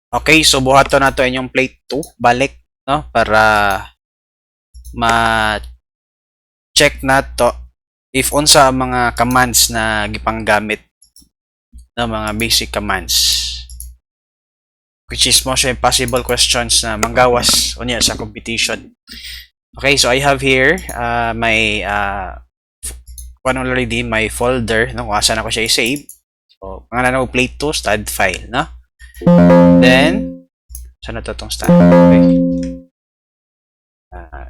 Okay, so buhaton nato inyong plate 2 balik, no, para ma-check nato if unsa ang mga commands na gipanggamit na mga basic commands, which is most possible questions na manggawas unya sa competition. Okay, so I have here my already my folder, no, kung asa na ko siya i-save. So pangalan ko plate 2 stud file, no. Then saan na to tong stud?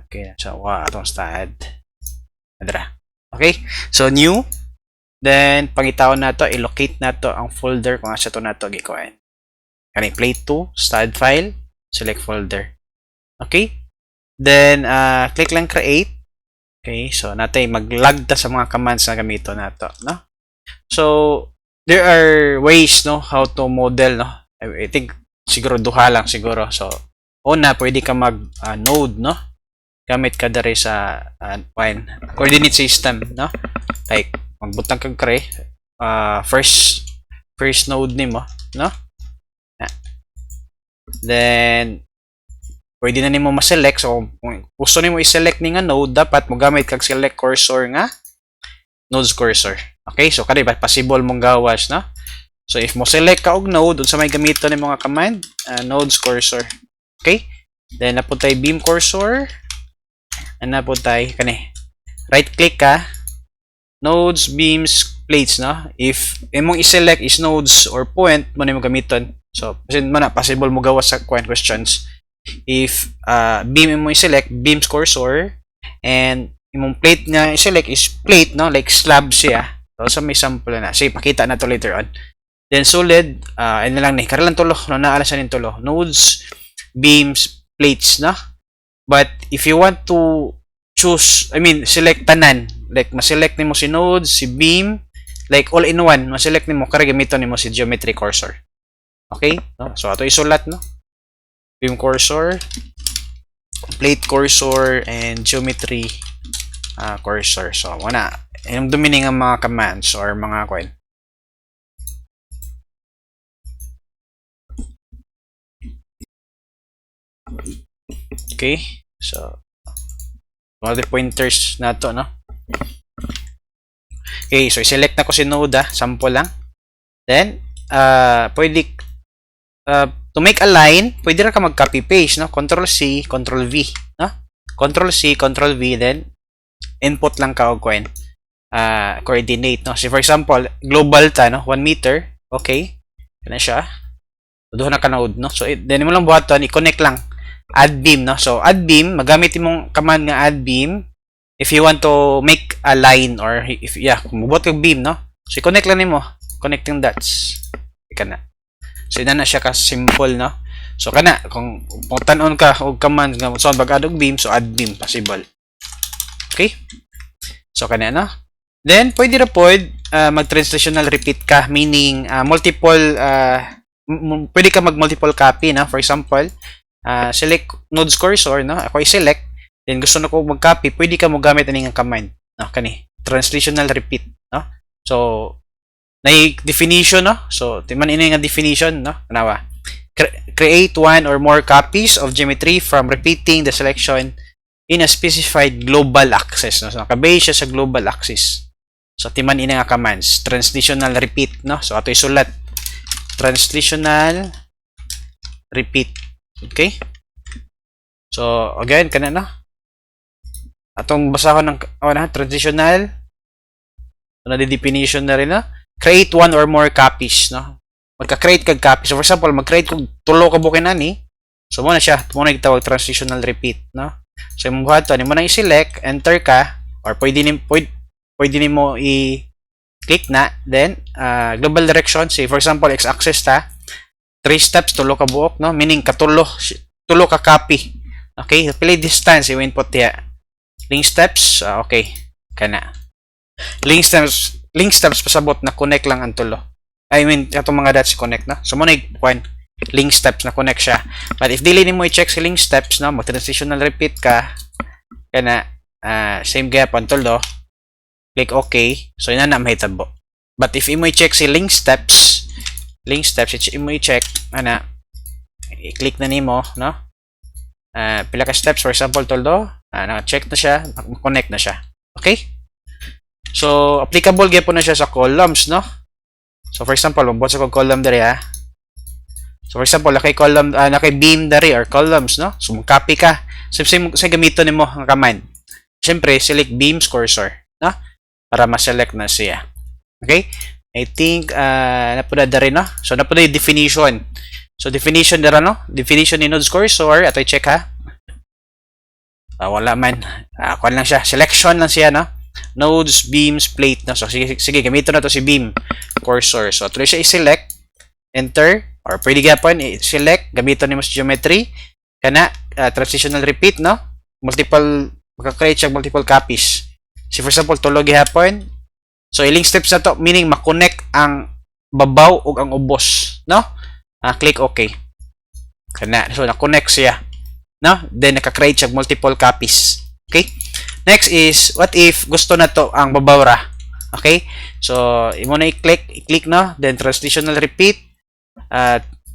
Okay, so atong stud adra. Okay, so new, then pangitawon nato, i-locate nato ang folder kung asa to nato gikuan. Kani plate 2 stud file, select folder. Okay, then click lang create. Okay, so natay mag-log ta sa mga commands na gamito nato, no. So there are ways, no, how to model, no. I think siguro duha lang siguro. So una, pwede ka mag node, no, gamit ka dere sa coordinate system, no, like magbutang kag kare first node nimo, no. Then pwede na nimo ma-select. So kung gusto nimo i-select ni nga node, dapat mo gamit kag select cursor nga nodes cursor. Okay, so kani possible mong gawas, no. So if mo select ka og node unsa may gamito ni mga command, nodes cursor. Okay, then napuntay beam cursor, napuntay kani right click ka, nodes, beams, plates, no. If imong i-select is nodes or point, mo nimo gamiton. So possible mo gawas sa questions if beam imong i-select, beams cursor, and imong plate nga i-select is plate, no, like slab siya. So may sample na. Sige, pakita na to later on. Then solid, ano lang ni, karalan tulo, no, naalasan yung tulo. Nodes, beams, plates, no. But if you want to choose, select tanan, like ma-select nimo si nodes, si beam, like all in one, ma-select nimo, kaya gamiton nimo si geometry cursor. Okay, no? So ato isulat, no, beam cursor, plate cursor, and geometry cursor. So muna, yung dumining ang mga commands or mga coin. Okay, so mga pointers na to, no. Okay, so i-select na ko si node, sample lang. Then pwede to make a line, pwede ra ka mag-copy paste, no, control C, control V, no, control C, control V, then input lang ka og coin coordinate, no. So for example, global ta, no, 1 meter. Okay, kana siya, duha na ka node, no. So then mo lang buhaton, i-connect lang add beam, no. So add beam, magamit imong command nga add beam if you want to make a line, or if kung mubot kag beam, no. So i-connect lang nimo, connecting dots, kana. So ina na siya ka simple, no. So kana kung tan-on ka og command nga so bag add og beam, so add beam possible. Okay, so kana, no. Then pwede ra pod mag-translational repeat ka, meaning multiple pwede ka mag multiple copy, no. For example, select nodes cursor, no, ako i-select, then gusto na ko mag-copy, pwede ka mo gamit ani nga command, no, kani translational repeat, no. So na definition, no. So timan ini nga definition, no, kanawa create one or more copies of geometry from repeating the selection in a specified global axis, no. So nakabase siya sa global axis. So timan ini nga commands translational repeat, no. So ato isulat translational repeat. Okay, so again kana, no, atong basahon ng transitional, so na definition na rin, no. Create one or more copies, no, magka-create kag copy. So for example, mag-create kog tulo ka bukin ani, so mo na siya, mo na gitawag transitional repeat, no. So imong buhaton, imo na i-select, enter ka, or pwede nimo i-click na, then global direction, say for example x-axis ta, 3 steps, tulo ka buok, no, meaning tulo ka copy. Okay, play distance, i-input diya. Link steps, okay, kana. Link steps pasabot na connect lang ang tulo. Atong mga dots connect, na. So mo na link steps na connect siya. But if dili nimo i-check si link steps, no, mag-transitional repeat ka, kana same gap ang tulo, click OK. So ina na mahitabo. But if imo i-check si link steps, imo i-check ana i-click na nimo, no? Pila ka steps, for example, toldo, na-check na siya, connect na siya. Okay? So, applicable gyapon na siya sa columns, no? So, for example, magbuhat sa column diri, ha? So, for example, nakay column, nakay beam diri or columns, no? So, mag-copy ka. So, sa gamito nimo ang command. Siyempre, select beams cursor, no? Para ma-select na siya. Okay? I think, napuda diri, no? So, napuda yung definition. So, definition dira, no? Definition ni nodes cursor. Ato i-check, ha? Wala man. Kuan lang siya. Selection lang siya, no? Nodes, beams, plate, no? So, sige, gamito na to si beam cursor. So, tuloy siya i-select. Enter. Or pwede gapon, i-select. Gamito ni mo sa geometry. Kana, transitional repeat, no? Multiple, makakreate siya multiple copies. So, for example, tulog gihapon. So, iling steps na to, meaning makonect ang babaw o ang ubos, no? Click OK. Kana. So, na-connect siya. No? Then, naka-create siya multiple copies. Okay? Next is, what if gusto na to ang babaw ra? Okay? So, imo na i-click, no? Then, transitional repeat.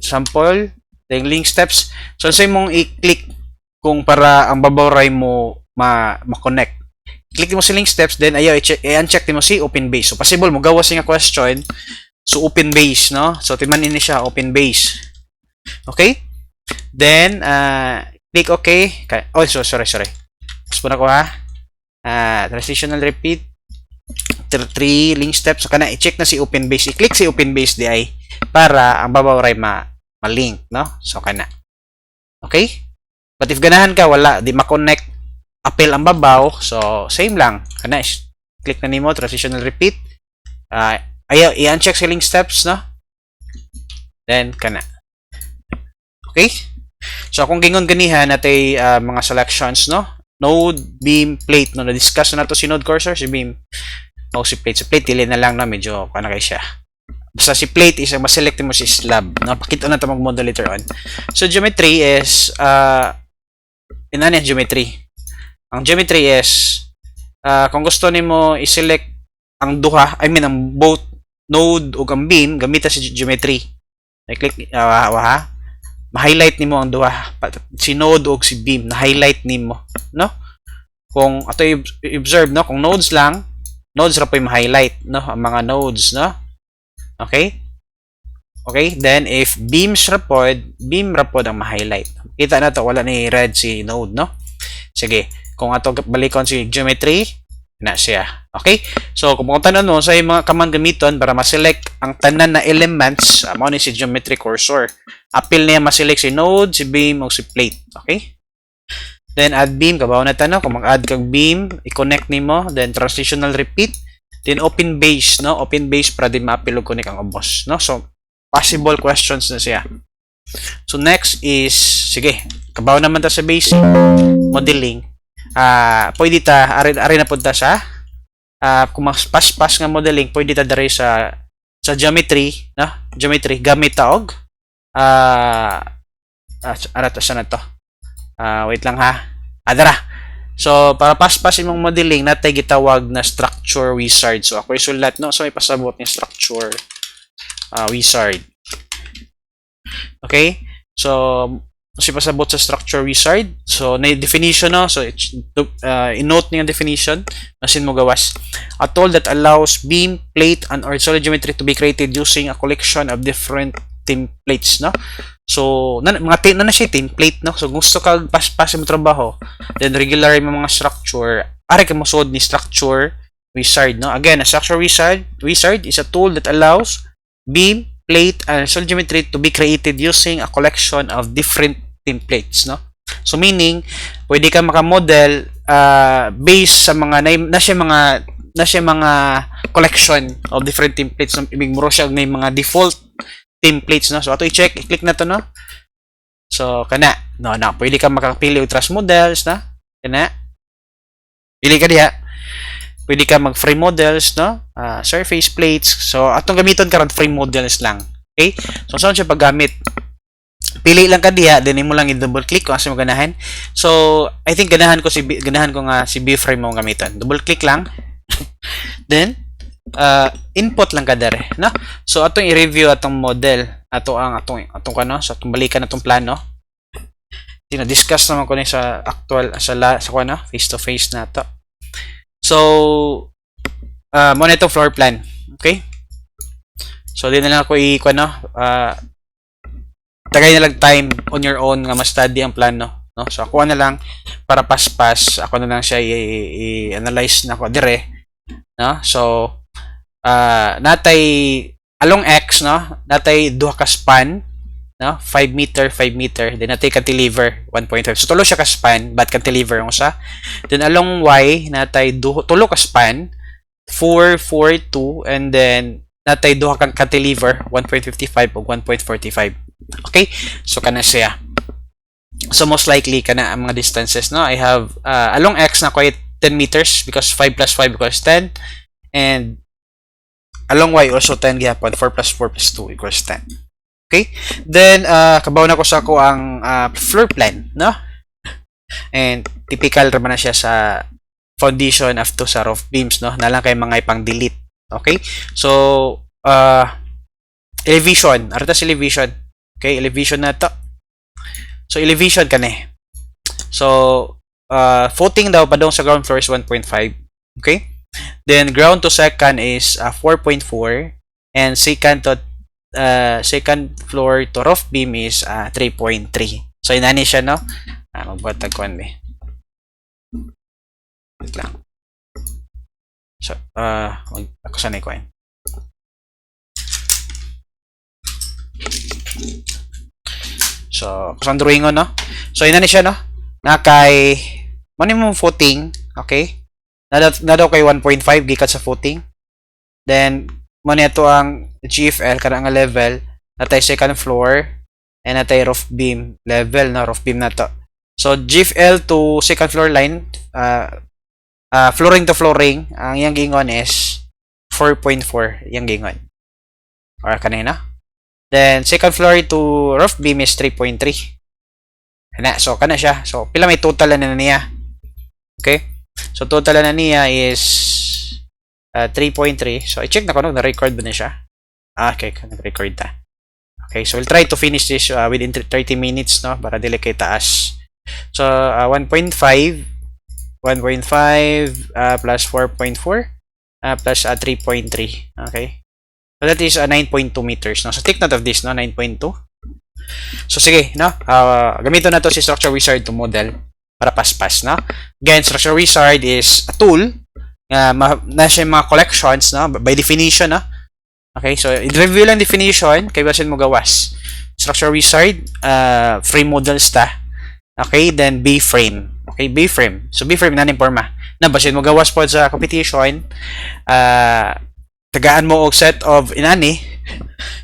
Sample. Then, link steps. So, sa mong i-click kung para ang babaw ray mo ma-connect. Click mo si link steps. Then, ayaw, i-uncheck mo si open base. So, possible mo gawa siya nga question. So, open base, no? So, timan ini siya, open base. Okay? Then, click OK. Oh, sorry. Tapos po na ko, ha? Transitional repeat. 3 link steps. So, kana, i-check na si open base. I-click si open base di ay para ang babaw ray ma-link, no? So, kana. Okay? But if ganahan ka, wala. Di ma-connect. Appeal ang babaw. So, same lang. Kana, click na nimo, transitional repeat. Ayaw, i-uncheck si link steps, no? Then, kana. Okay? So, kung gingon ganihan natay mga selections, no? Node, beam, plate, no? Na-discuss na to si node cursor, si beam. No, si plate. Si plate, dili na lang na medyo panakay siya. Basta si plate is, ma-select mo si slab, no? Pakita na ito mag-model later on. So, geometry is, ano yung geometry? Ang geometry is, kung gusto nimo i-select ang duha, ang both node o ang beam, gamita si geometry. I-click, ma-highlight nimo ang duha, si node o si beam, na-highlight nimo, no? Kung ato i-observe, no? Kung nodes lang, nodes ra po yung ma-highlight, no? Ang mga nodes, no? Okay? Okay, then if beams ra pod, beam ra pod ang ma-highlight. Kita na to, wala ni red si node, no? Sige, kung ato balikon si geometry, na siya. Okay? So, kung pumunta na no, sa mga command gamiton para ma-select ang tanan na elements, mo ni si geometry cursor. Appeal niya ma-select si node, si beam, o si plate. Okay? Then, add beam. Kabaw na tanong. Kung mag-add kag beam, i-connect nimo. Then, transitional repeat. Then, open base. No? Open base para din ma-appeal o connect ang ubos. No? So, possible questions na siya. So, next is, sige, kabaw naman ta sa basic modeling. Pwede ta ari na punta sa kung mas pas nga modeling, pwede ta diri sa geometry, no? Geometry gamit ta og ano to sana to. Wait lang ha. Adara. So para pas imong modeling natay gitawag na structure wizard. So ako isulat, no? So ipasabot ni structure wizard. Okay? So pasabot sa structure wizard. So, na definition, no? So, in-note niya definition. Masin mo gawas. A tool that allows beam, plate, and or solid geometry to be created using a collection of different templates, no? So, na siya template, no? So, gusto ka pas mo trabaho, then regular mo mga structure, ari ka mo sod ni structure wizard, no? Again, a structure wizard is a tool that allows beam, plate, and solid geometry to be created using a collection of different templates, no? So meaning pwede ka maka-model based sa mga na siya mga collection of different templates. So, ibig mo siya may mga default templates, no? So ato i-check, i-click na to, no? So kana pwede ka makapili og truss models, na kana pili ka diha. Pwede ka mag-free models, no? Surface plates. So, atong gamiton karon free models lang. Okay? So, saan siya paggamit? Pili lang ka diha, then mo lang i-double click kung asa mo ganahan. So, I think ganahan ko nga si B-frame mo gamiton. Double click lang. Then, input lang ka dere, no? So, atong i-review atong model. atong kano sa balikan natong plano. Discuss naman ko ni sa actual sa kuno face to face nato. So mo na itong floor plan. Okay? So di na lang ako kuno tagay na lang time on your own nga ma-study ang plano, no? So ako na lang para paspas, ako na lang siya i-analyze na ko dire, no? So natay along X, no? Natay duha ka span, no? 5 meter, 5 meter. Then natay cantilever 1.5. So tulo siya ka span, but cantilever ang usa. Then along Y natay tulo ka span, 4, 4, 2, and then natay duha kang cantilever 1.55 ug 1.45. Okay? So kana siya. So most likely kana ang mga distances, no? I have along X na ko 10 meters because 5 plus 5 equals 10, and along Y also 10 gyapon, 4 plus 4 plus 2 equals 10. Okay? Then kabaw na ko sa ako ang floor plan, no? And typical ra man na siya sa foundation after sa roof beams, no? Nalang kay mga ipang-delete. Okay? So elevation, arta sa elevation. Okay, elevation na to. So elevation kani. So footing daw padong sa ground floor is 1.5. Okay? Then ground to second is 4.4, and second floor to roof beam is 3.3. So inani siya, no? Magbuhat kuan mi. Wait lang. So ako sanay kuan. So kusang drawing on, no? So inani siya, no? Nakay minimum footing, okay? Na daw kay 1.5 gikan sa footing. Then mo nito ang GFL kada nga level natay second floor and natay roof beam level, na roof beam na to. So GFL to second floor line, flooring to flooring, ang iyang gingon is 4.4 yung gingon. Or kanina. Then second floor to roof beam is 3.3. Kana, so kana siya. So pila may total na niya. Okay? So total na niya is 3.3. So i-check na ko na-record ba na siya. Okay, nag-record ta. Okay, so we'll try to finish this within 30 minutes, no, para dili kay taas. So 1.5 plus 4.4 plus 3.3. Okay. So that is 9.2 meters, no. So take note of this, no, 9.2. So sige, no. Gamiton na to si Structure Wizard to model para paspas, no. Again, Structure Wizard is a tool na siya mga collections, no, by definition, no. Okay, so i-review lang definition kay basin mo gawas. Structure Wizard, frame models ta. Okay, then B-frame. Okay, B-frame. So B-frame na forma. Na basin mo gawas po sa competition, tagaan mo og set of inani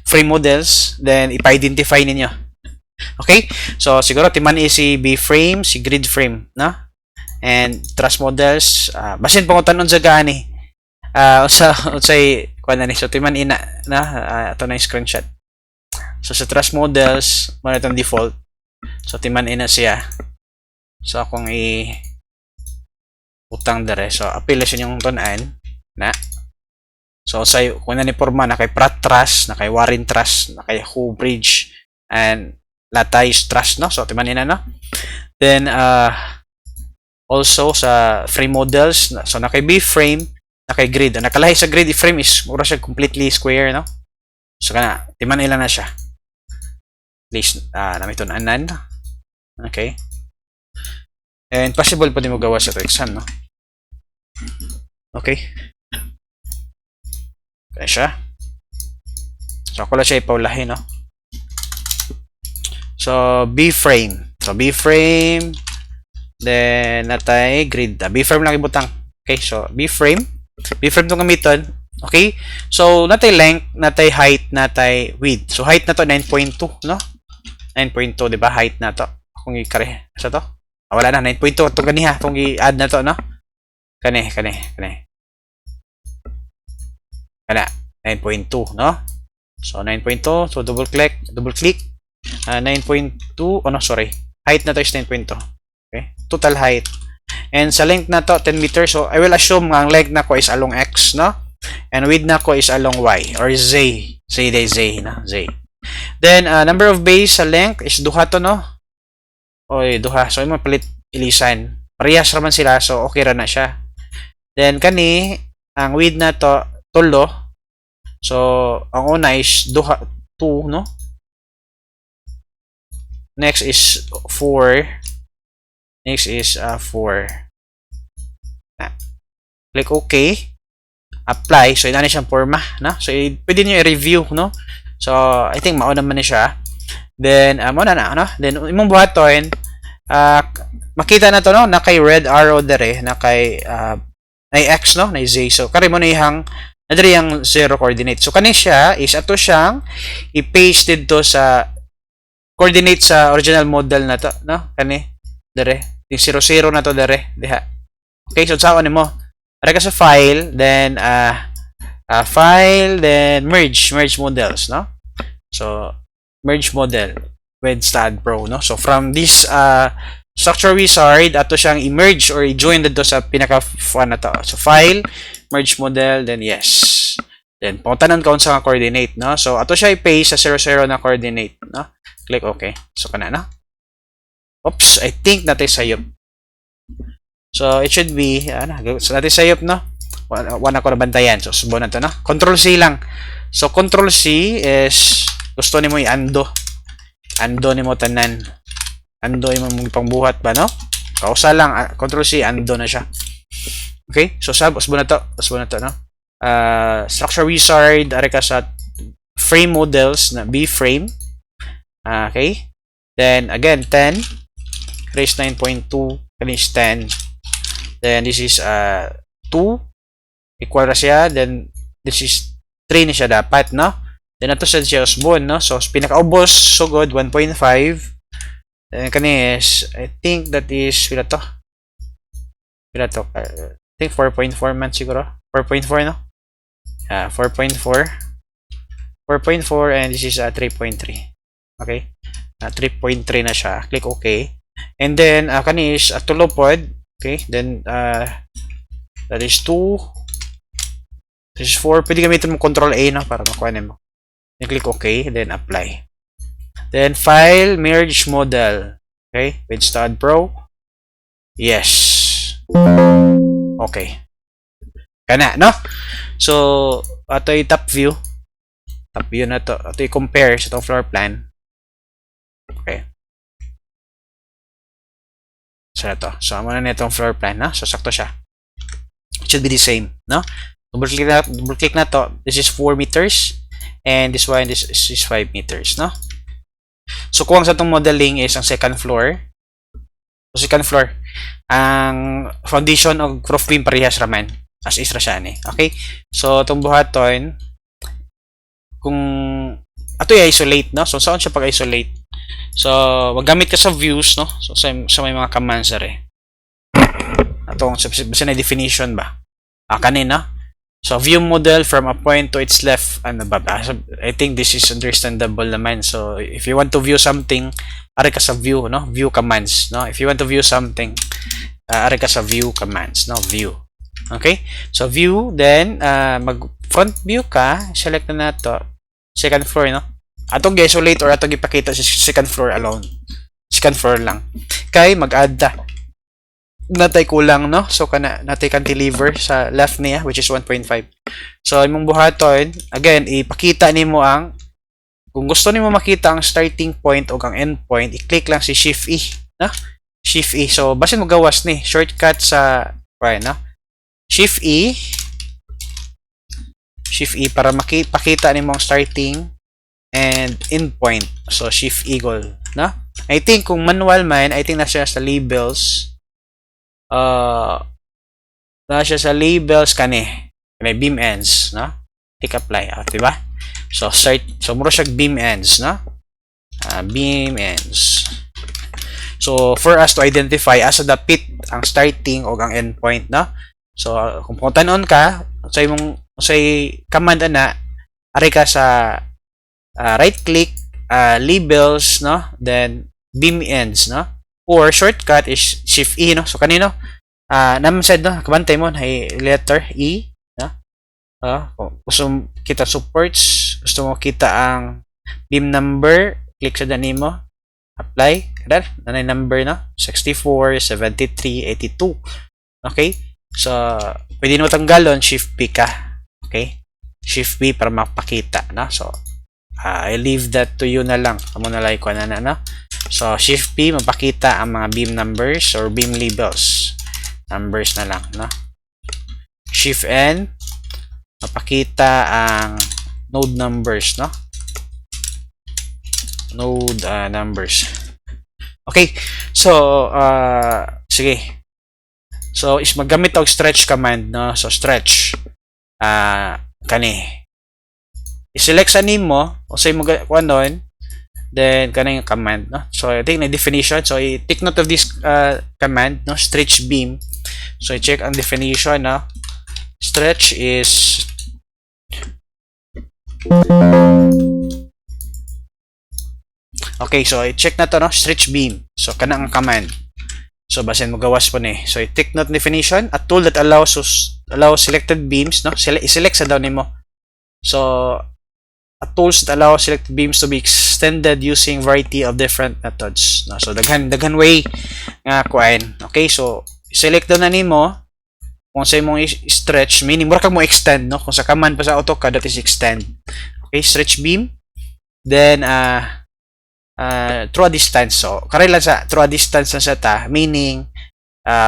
frame models, then ipa-identify ninyo. Okay? So siguro timan si B-frame, si grid frame, no? And truss models, basin pangutan sa gani. Unsay kuan ni, so timan ina na ato na yung screenshot. So sa truss models mo na itong default. So timan ina siya. So akong utang dere. So apil siya yung tunan na. So say kung na ni forma na kay Pratt truss, na kay Warren truss, na kay Hoe bridge, and Latay truss, no? So timan ina, no? Then also sa frame models, so na kay B-frame, na kay grid. Ang nakalahi sa grid frame is mura siya completely square, no? So kana timan ila na siya. Please namiton anan. Okay. And possible pa din mo gawa sa to exam, no? Okay. Kaya siya. So ako lang siya ipaulahin, no? So B-frame. So B-frame, then natay grid. B-frame lang ibutang. Okay, so B-frame. B-frame itong gamiton. Okay? So natay length, natay height, natay width. So height na to 9.2, no? 9.2, di ba? Height na to. Kung i-kare sa to. Wala na 9.2 itong ganiha, itong i-add na to, no? Kani. Kana 9.2, no? So 9.2, so double click 9.2, oh no, sorry. Height na to is 9.2. Okay? Total height. And sa length na to 10 meters. So I will assume nga ang length na ko is along X, no? And width na ko is along Y or Z. Say day Z, no? Z. Then number of base sa length is duha to, no? Oy, duha. So imo palit ilisan. Parehas raman sila, so okay ra na siya. Then kani ang width na to tulo. So ang una is duha 2, no? Next is 4. Next is 4. Click OK. Apply. So ina siyang forma, no? So pwede niyo i-review, no? So I think mao naman ni siya. Then mao na, no? Then imong buhaton makita na to, no, na kay red arrow dere, na kay na x, no, na z. So kare mo na ihang na dere yang 0 coordinate. So kani siya is ato siyang i-paste dito sa coordinate sa original model na to, no, kani dere yung 0 na to dere diha. Okay, so saan nimo ara ka sa file, then file, then merge models, no. So merge model with STAAD Pro, no. So from this structure wizard ato siyang i-merge or i-join dito sa pinaka na to. So file, merge model, then yes. Then pangutanan ka sa coordinate, no. So ato siya i-paste sa 0 na coordinate, no. Click OK. So kana, no. Oops, I think natay sayop. So it should be so natay sayop, no. Wala ko na bantayan. So subo na to, no. Control C lang. So Control C is gusto nimo i-undo. Undo nimo tanan. Undo imong pangbuhat ba, no? Kausa lang Control C, undo na siya. Okay? So usbo na to, no. Structure wizard are ka sa frame models na B-frame. Okay? Then again 10 raise 9.2 finish 10. Then this is 2 equal na siya, then this is 3 na siya dapat, no. Then ato sa siya usbon, no. So pinakaubos sugod 1.5. Then kani is I think that is pila to I think 4.4 man siguro, 4.4, no. 4.4 and this is 3.3. Okay, 3.3 na siya. Click OK. And then kani is tulo pod. Okay, then that is 2, this is 4. Pwede gamitin mo Control A, no, para makuha mo. Then click OK, then apply. Then file, merge model. Okay, with STAAD Pro. Yes. Okay. Kana, no? So ato i top view. Top view na to. Ato i-compare sa itong floor plan. Okay. So ito. So amo na itong floor plan, no? So sakto siya. It should be the same, no? Double click na to. This is 4 meters. And this one, this is 5 meters, no? So kung sa itong modeling is ang second floor. So second floor. Ang foundation o roof beam parehas raman. As is ra siya ni. Okay? So itong buhaton, kung ato i-isolate, no? So saan siya pag-isolate? So magamit ka sa views, no? So sa may mga commands are. Atong sa na definition ba? Kanina. So view model from a point to its left and above. I think this is understandable naman. So if you want to view something, are ka sa view, no? View commands, no? If you want to view something, are ka sa view commands, no? View. Okay? So view, then mag front view ka, select na nato second floor, no? Atong i-isolate or atong ipakita sa second floor alone. Second floor lang. Kay mag-add natay kulang, no? So kana natay cantilever sa left niya, which is 1.5. So imong buhaton, again ipakita nimo ang kung gusto nimo makita ang starting point o ang end point, i-click lang si Shift E, no? Shift E. So basin mo gawas ni shortcut sa no? Shift E para makipakita nimo ang starting and end point. So Shift Eagle, no? I think kung manual man, I think nasa sa labels. Nasa sa labels kani beam ends, no? Click apply, diba? So start, so muro siya beam ends, no? Beam ends. So for us to identify asa dapit ang starting o ang end point, no? So kung pangutanon ka sa imong sa command ana, ari ka sa right click, labels, no? Then beam ends, no? Or shortcut is Shift E, no? So kanino naman said, no, kabantay mo ay letter E, no? Gusto mo kita supports, gusto mo kita ang Beam number, click sa dani mo. Apply. Kadar, nanay number no? 64, 73, 82. Okay? So, pwede mo tanggalon, Shift P ka. Okay? Shift P para mapakita, no? So, I leave that to you na lang. Amo na like ko na, no? So, Shift P, mapakita ang mga beam numbers or beam labels. Numbers na lang, no? Shift N, mapakita ang node numbers, no? Node numbers. Okay. So, sige. So, is maggamit og stretch command, no? So, stretch. Kani. I-select sa nimo, o say mo kuanon, then kanang command, no? So, I think na definition. So, i-take note of this command, no? Stretch beam. So, i-check ang definition, no? Stretch is okay, so i-check na to, no? Stretch beam. So, kanang command. So, basin mo gawas po ni. So, i-take note definition. A tool that allows selected beams, no? I-select sa daw nimo. So, a tools that allow selected beams to be extended using variety of different methods. No? So, daghan way nga kuan. Okay, so, i-select daw na nimo. Kung sa imong stretch, meaning mura kag mo extend, no? Kung sa command pa sa AutoCAD, that is extend. Okay, stretch beam. Then, through a distance. So, karela sa through a distance na sa ta, meaning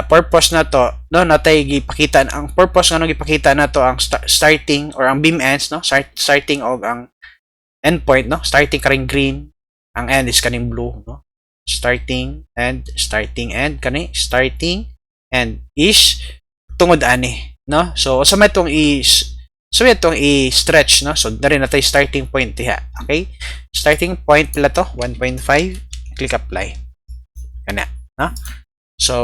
purpose na to, no, natay gipakita ang purpose nga gipakita na to ang starting or ang beam ends, no, starting og ang endpoint, no, starting karing green, ang end is kaning blue, no, starting end kani starting end is tungod ani, no. So sa may tong i-stretch, no? So, dari na tayo starting point diha. Okay? Starting point pala to, 1.5. Click apply. Kana, no? So,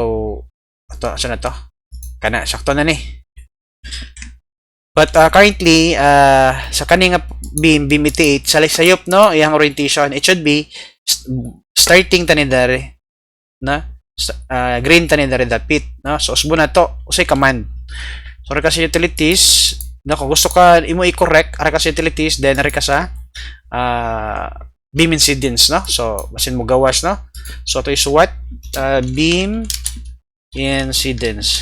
ito, saan na to? Kana, sakto na ni. But currently, sa kaning beam 88, sayop, no? Iyang orientation, it should be starting tani dari. Na? Green tani dari dapit, no? So, usbo na to. Usay command. So, kasi utilities, no, kung gusto ka imo i-correct ara ka sa utilities, then ara ka sa beam incidence, no. So basin mo gawas, no. So to is what beam incidence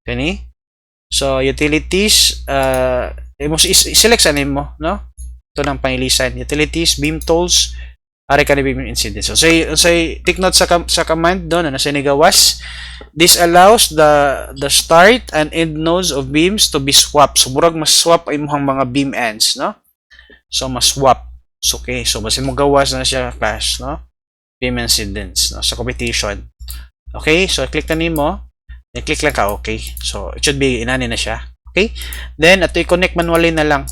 kani. So utilities imo i-select sa nimo, no. Ito nang panilisan, utilities, beam tools, ara ka ni beam incidence. So say take note sa command do na sa ni gawas. This allows the start and end nodes of beams to be swapped. So, murag mas swap ay imong mga beam ends, no? So, mas swap. So, okay. So, basin mo gawas na siya, class, no? Beam incidence, no? Sa competition. Okay. So, click na nimo. Then, click lang ka, okay. So, it should be inani na siya. Okay. Then, ito i-connect manually na lang.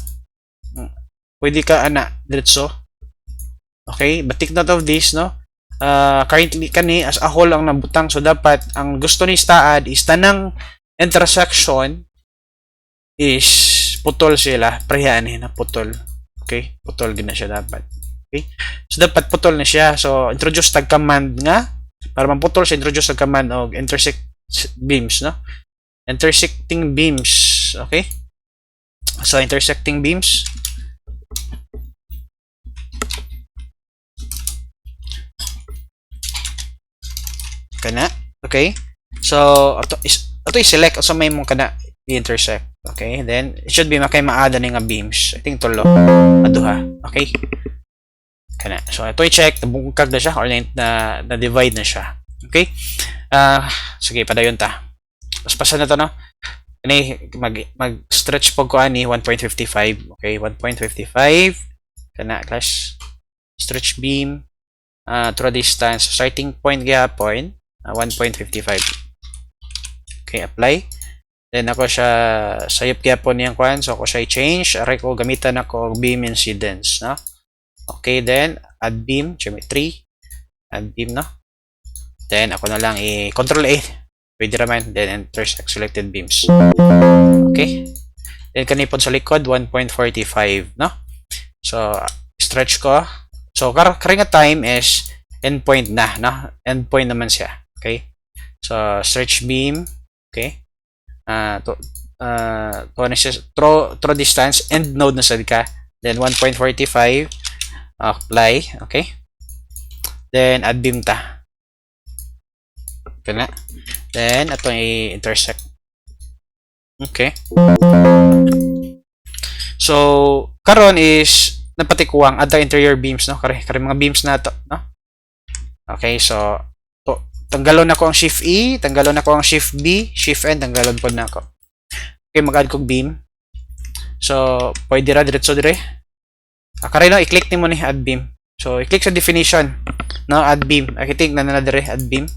Pwede ka, diretso. Okay. But take note of this, no? Currently kani as a whole ang nabutang, so dapat ang gusto ni staad is tanang intersection is putol sila, prehan na putol. Okay, putol gina siya dapat. Okay, so dapat putol na siya. So introduce tag command nga para maputol siya, introduce tag command og intersect beams, no, intersecting beams. Okay, so intersecting beams. Kana. Okay. So, ito i-select so may mong kana i-intersect. Okay. Then, it should be makay maada ni nga beams. I think tulo. Aduha. Okay. Kana. So, ito i-check. Nabungkag na siya or na-divide na siya. Okay. Sige, padayon ta. Paspasan na to, no? Kani, mag-stretch po ko ani 1.55. Okay. 1.55. Kana, class. Stretch beam. Through distance. Starting point gapon. 1.55. Okay, apply. Then ako siya sayop gyapon niyang kuan, so ako siya i-change, aray ko gamitan ako beam incidence, no. Okay, then add beam geometry, add beam, no. Then ako na lang i-control A, pwede raman, then intersect selected beams. Okay. Then kanipod sa likod 1.45, no. So stretch ko. So karing time is endpoint na, no. Endpoint naman siya. Okay. So stretch beam, okay. Throw distance, end node na sad ka. Then 1.45. Apply. Okay. Then, add beam ta. Kana. Then, ito i-intersect. Okay. So, karon is napatikuwang other interior beams, no? Kare mga beams na to, no? Okay, so tanggalon na ko ang shift E, tanggalon na ko ang shift B, shift N, tanggalon po na ako. Okay, mag-add kog beam. So, pwede ra diretso dire. Karay no, i-click nimo ni add beam. So, i-click sa definition, no? Add beam. Akiting na dire, add beam.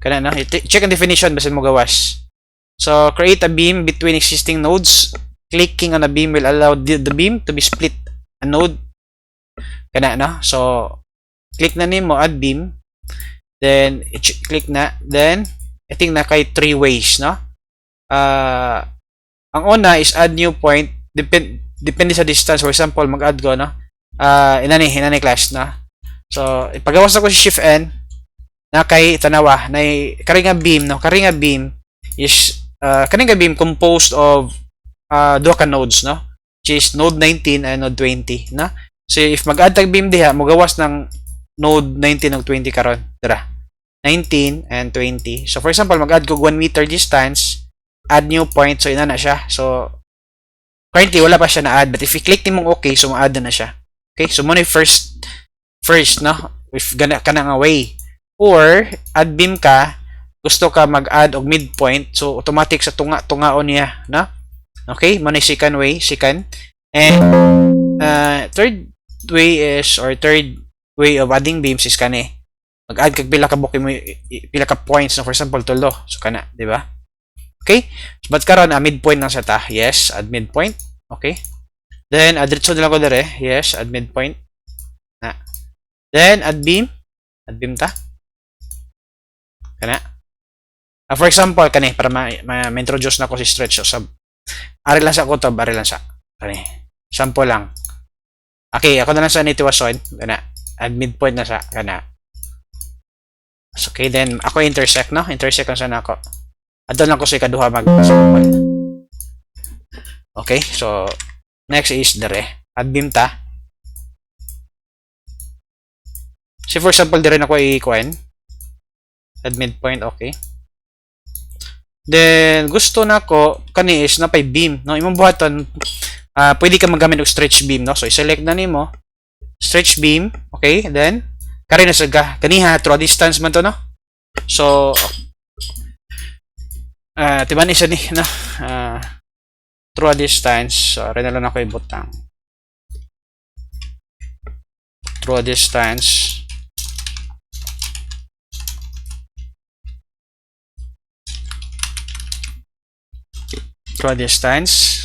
Kana no, check ang definition basin mo gawas. So, create a beam between existing nodes. Clicking on a beam will allow the beam to be split a node. Kana no? So, click na nimo add beam. Then, click na. Then, I think na kay 3 ways, no? Ang una is add new point. Depende sa distance. For example, mag-add ko, no? Inani class, no? So, ipagawas ako si shift N na kay tanawa na karinga beam, no? Karinga beam is karinga beam composed of duha ka nodes, no? Which is node 19 and node 20, no? So, if mag-add tag beam diha, magawas ng node 19 ug 20 karon. Dara. 19 and 20. So, for example, mag-add ko 1 meter distance, add new point, so ina na siya. So, currently, wala pa siya na-add, but if i-click nimong okay, so ma-add na siya. Okay? So, muna first, no? If gana ka na nga way. Or, add beam ka, gusto ka mag-add og midpoint, so automatic sa tungaon niya, no? Okay? Muna second way, second. And, third way is, or third way of adding beams is kani. Mag-add kag pila ka buki mo, pila ka points, no? For example, tulo. So, kana, di ba? Okay? But karon midpoint lang sa ta. Yes, add midpoint. Okay. Then, add diretso nila ko dire. Yes, add midpoint. Na. Then, add beam. Add beam ta. Kana. For example, kani, para ma-introduce na ko si stretch. So, ari lang sa ko to, ari lang sa. Kani. Sample lang. Okay, ako na lang sa nitiwason. Kana. Add midpoint na sa. Kana. So, okay, then, ako intersect, no? Intersect lang sana ako. Adto lang ko sa ikaduha mag-sample. Okay, so, next is dire. Add beam ta. So, for example, dire na ko i-kuan. Add midpoint, okay. Then, gusto na ko, kani is na pay beam, no? Imong buhaton, pwede ka magamit og stretch beam, no? So, i-select na nimo stretch beam, okay? Then, kari na sa kaniha, through distance man to, no? So, tiban isa ni, no? Through a distance, so, rin na lang ako ibutang. Through a distance. Through a distance.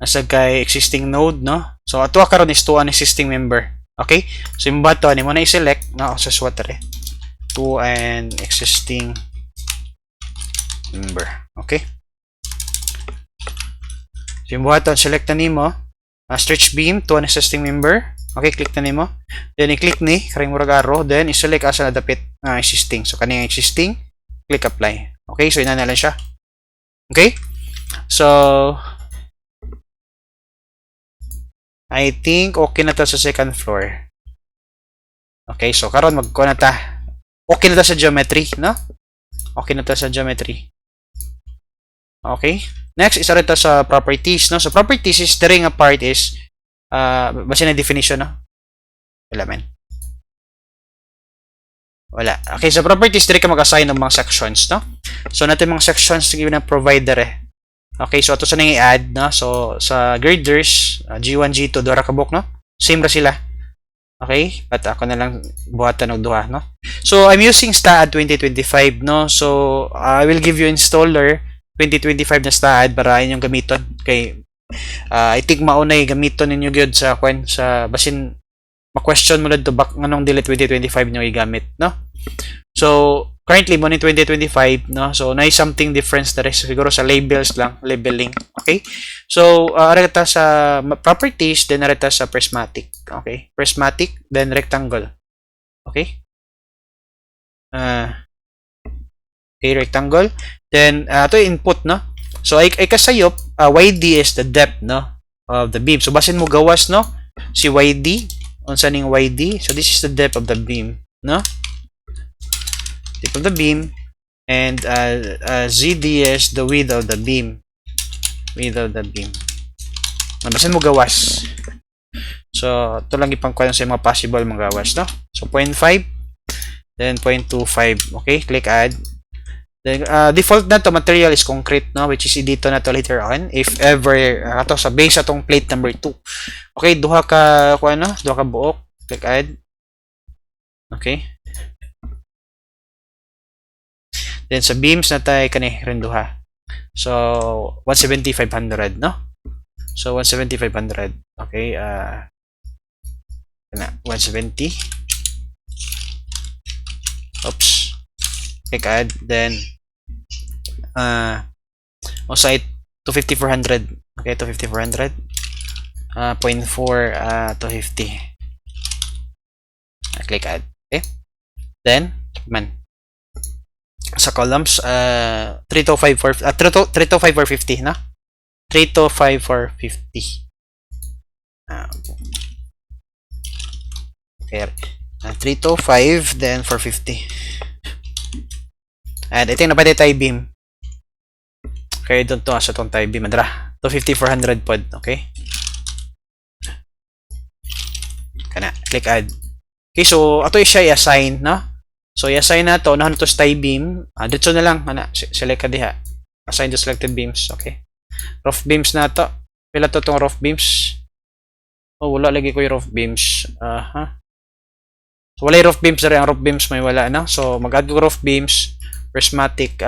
Nasa kay existing node, no? So, ato karon is to an existing member. Okay? So, yung bato, ni mo na i-select, no? Sa swatter, to an existing member. Okay? So, yung buhaton, select na nimo, stretch beam to an existing member. Okay, click na nimo. Then, i-click ni, karing murag arrow. Then, i-select asa na dapit existing. So, kanina existing, click apply. Okay, so, ina na lang siya. Okay? So, I think okay na to sa second floor. Okay, so karon magkuha na ta. Okay na to sa geometry, no? Okay na to sa geometry. Okay. Next is ito sa properties, no? So properties is the ring apart is base na definition, no? Wala man. Wala. Okay, so properties dire ka mag-assign ng mga sections, no? So natin mga sections na provider eh. Okay, so ito sa nang i-add, no? So sa graders, G1, G2, dora kabok, no? Same ra sila. Okay? But ako na lang buhatan og duha, no? So I'm using STAAD 2025, no? So I will give you installer 2025 na STAAD para inyong gamiton. Okay. I think maunay gamiton ninyo gyud sa sa basin ma-question mo to back nganong dili 2025 nyo i-gamit, no? So currently mo ni 2025, no? So na something difference na rin siguro sa labels lang, labeling. Okay? So areta sa properties, then areta sa prismatic. Okay? Prismatic, then rectangle. Okay? Okay, rectangle. Then ito input, no? So ay kasayop, YD is the depth, no, of the beam. So basin mo gawas, no, si YD. unsa ning YD? So this is the depth of the beam, no? Depth of the beam, and ZD is the width of the beam. Width of the beam. Basin mo gawas. So ito lang ipang kuan sa mga possible mga gawas, no? So 0.5, then 0.25. Okay, click add. Then default na to material is concrete, no, which is dito na to later on if ever ato sa base atong plate number 2. Okay, duha ka duha ka buok, click add. Okay, then sa beams na tay kani rin duha. So 170-500, no? So 170-500. Okay, kana 170. Oops, click add. Then site 250-400. Okay, 250-400. 0.4 to 50. Click add. Okay, then sa columns 325 or 50, na 325 or 50. Okay, 325 then 450. And ito yung napwede tie beam. Okay, doon to sa itong tie beam. Madara 250-400 pod. Okay, kana click add. Okay, so ato siya i-assign, no? So i-assign na to to tie beam. Dito na lang ana, select ka diha. Assign to selected beams. Okay, rough beams na to. Pila to tong rough beams? Oh, wala lagi ko yung rough beams. So wala yung rough beams rin. Ang rough beams may wala na. So mag-add ko rough beams. Prismatic,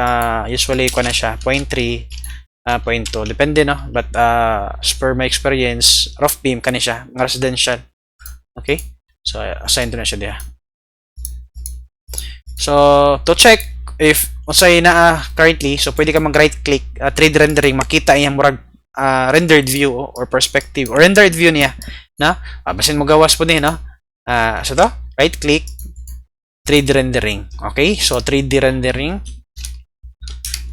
usually ko na siya 0.3, 0.2, depende, no? But as per my experience, rough beam kani siya, ng residential. Okay, so assign to na siya diha. So to check if unsay na currently, so pwede ka mag right click 3D rendering, makita iyang murag rendered view or perspective or rendered view niya, na basin mo gawas po ni, no? So to right click 3D rendering. Okay, so 3D rendering.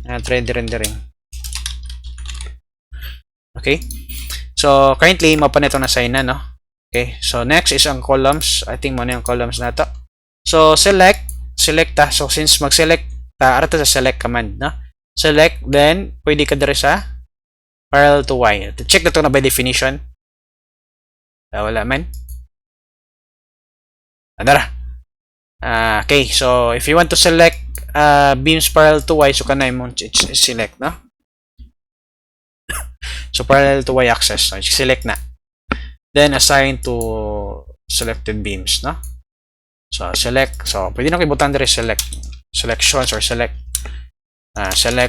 3D rendering. Okay, so currently mapa na ito na sign na, no? Okay, so next is ang columns. I think mo na yung columns na to. So select ta. So since mag-select ta, ara ta sa select command, no? Select, then pwede ka dire sa parallel to Y. Check na to na by definition. Wala man. Adara. Okay, so if you want to select beams parallel to Y, so kanay mo select, no? So parallel to Y axis, so select na. Then assign to selected beams, no? So select, so pwede na kayo butang dire select selections or select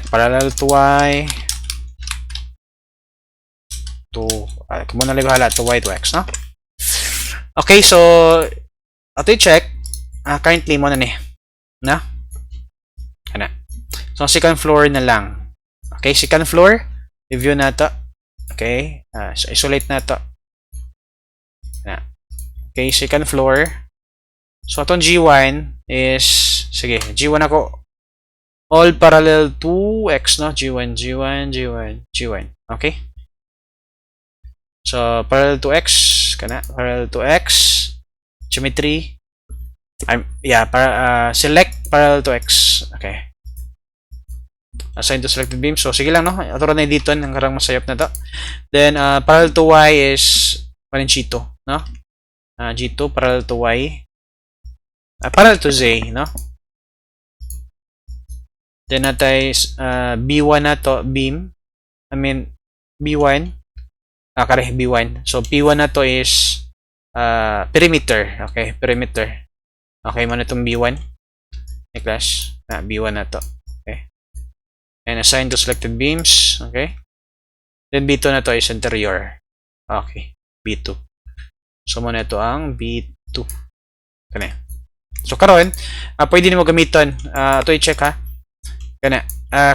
parallel to Y to kamo na lang hala to Y to X, no? Okay, so ato i-check currently mo na ni, na? Ano? So, second floor na lang. Okay, second floor. Review na to. Okay, so isolate na to. Okay, second floor. So, itong G1 is, sige, G1 ako. All parallel to X, no? G1. Okay. So, parallel to X. Kana, parallel to X. Geometry. Select parallel to X. Okay. Assign to selected beam. So, sige lang, no? Ito rin na dito. Ang karang masayap na to. Then, parallel to Y is G2, no? G2, parallel to Y. Parallel to Z, no? Then, natay B1 na to, beam. I mean, B1. Kare, B1. So, P1 na to is perimeter. Okay, perimeter. Okay, mo na itong B1. May class. B1 na to. Okay. And assign to selected beams. Okay. Then B2 na to is interior. Okay. B2. So, mo na ito ang B2. Kani. So, karon pwede nyo gamiton. Ito i-check, ha. Kani.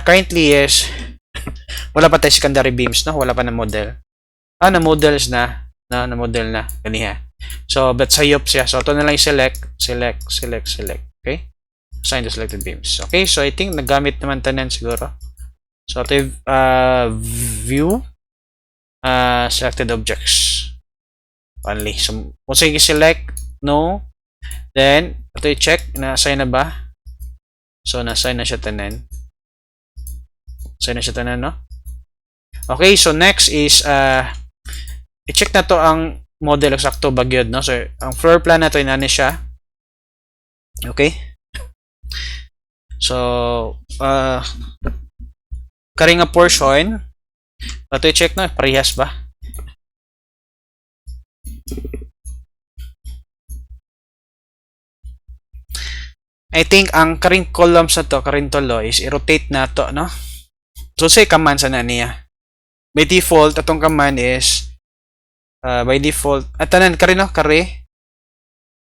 Currently is wala pa tayo secondary beams, no? Wala pa na model. Na-models na. Na-model na. Kaniha. So, but sayop siya. So, ito na lang select. Okay? Assign to selected beams. Okay, so I think nagamit naman tanan siguro. So, ito view selected objects. only. So, kung sige select, no. Then, ito i-check, na-assign na ba? So, na-assign na siya tanan. Assign na siya tanan, no? Okay, so next is, i-check na to ang model eksakto bagyod, no? So, ang floor plan na to, inani siya. Okay? So, kari nga portion, ito i-check na, parehas ba? I think ang karing columns na to, karing tolo is i-rotate na to, no? So say command sa na niya. By default, atong command is by default, tanan kari no, kari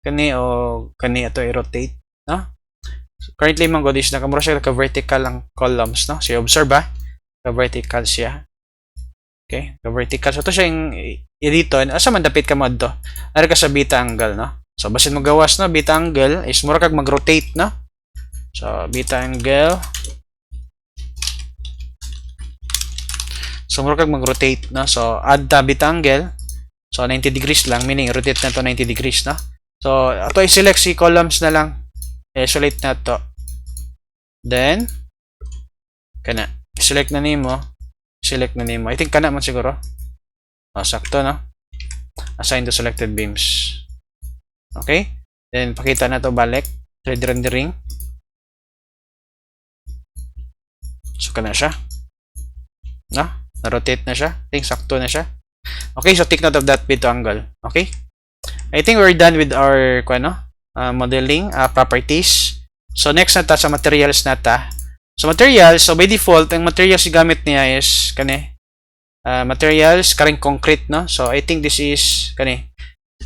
kani o kani ato i-rotate, no? So, currently man god is nakamura siya ka vertical ang columns, no? So observe ba? Ka vertical siya. Okay, ka vertical. So to siya yung dito, asa man dapit ka mod to. Ara ka sa beta angle, no? So, basin magawas na, beta angle is mura kag mag-rotate, no? So, beta angle. So, mura kag mag-rotate, no? So, add ta beta angle. So, 90 degrees lang, meaning rotate na to 90 degrees, no? So, ito i-select si columns na lang. I-isolate na to. Then, kana. I-select na nimo. Select na nimo. I think kana man siguro. O, sakto, no? Assign to selected beams. Okay? Then, pakita na to balik. 3D rendering. So, ka na siya. No? Na-rotate na siya. I think sakto na siya. Okay, so take note of that beta angle. Okay? I think we're done with our modeling properties. So, next na ta sa materials na ta. So, materials, so by default, ang materials gamit niya is materials, karing concrete, no? So, I think this is,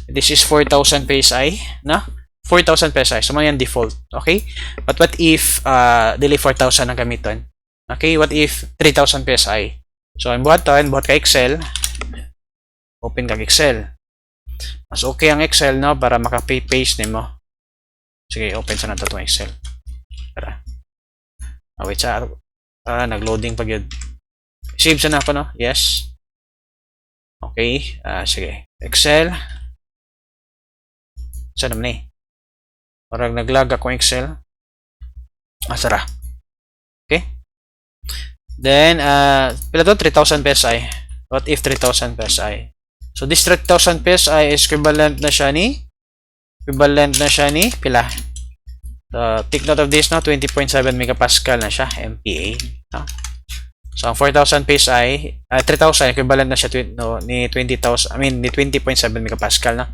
this is 4,000 PSI, no? 4,000 PSI. So, yan default. Okay? But what if dili 4,000 ang gamiton? Okay? What if 3,000 PSI? So, ang buhat ka Excel. Open kag Excel. Mas okay ang Excel, no? Para maka-paste nimo. Sige, open sa nato itong Excel. Tara. Wait sa nag-loading pag yun. Save sa na ako, no? Yes. Okay. Sige. Excel. Saan naman eh? Parang naglag akong Excel. Sara. Okay. Then, pila to? 3,000 PSI. What if 3,000 PSI? So, this 3,000 PSI is equivalent na siya ni pila? Take note of this, no? 20.7 megapascal na siya. MPa. No? So, ang 4,000 PSI, 3,000 equivalent na siya ni 20,000, ni 20.7 megapascal, no?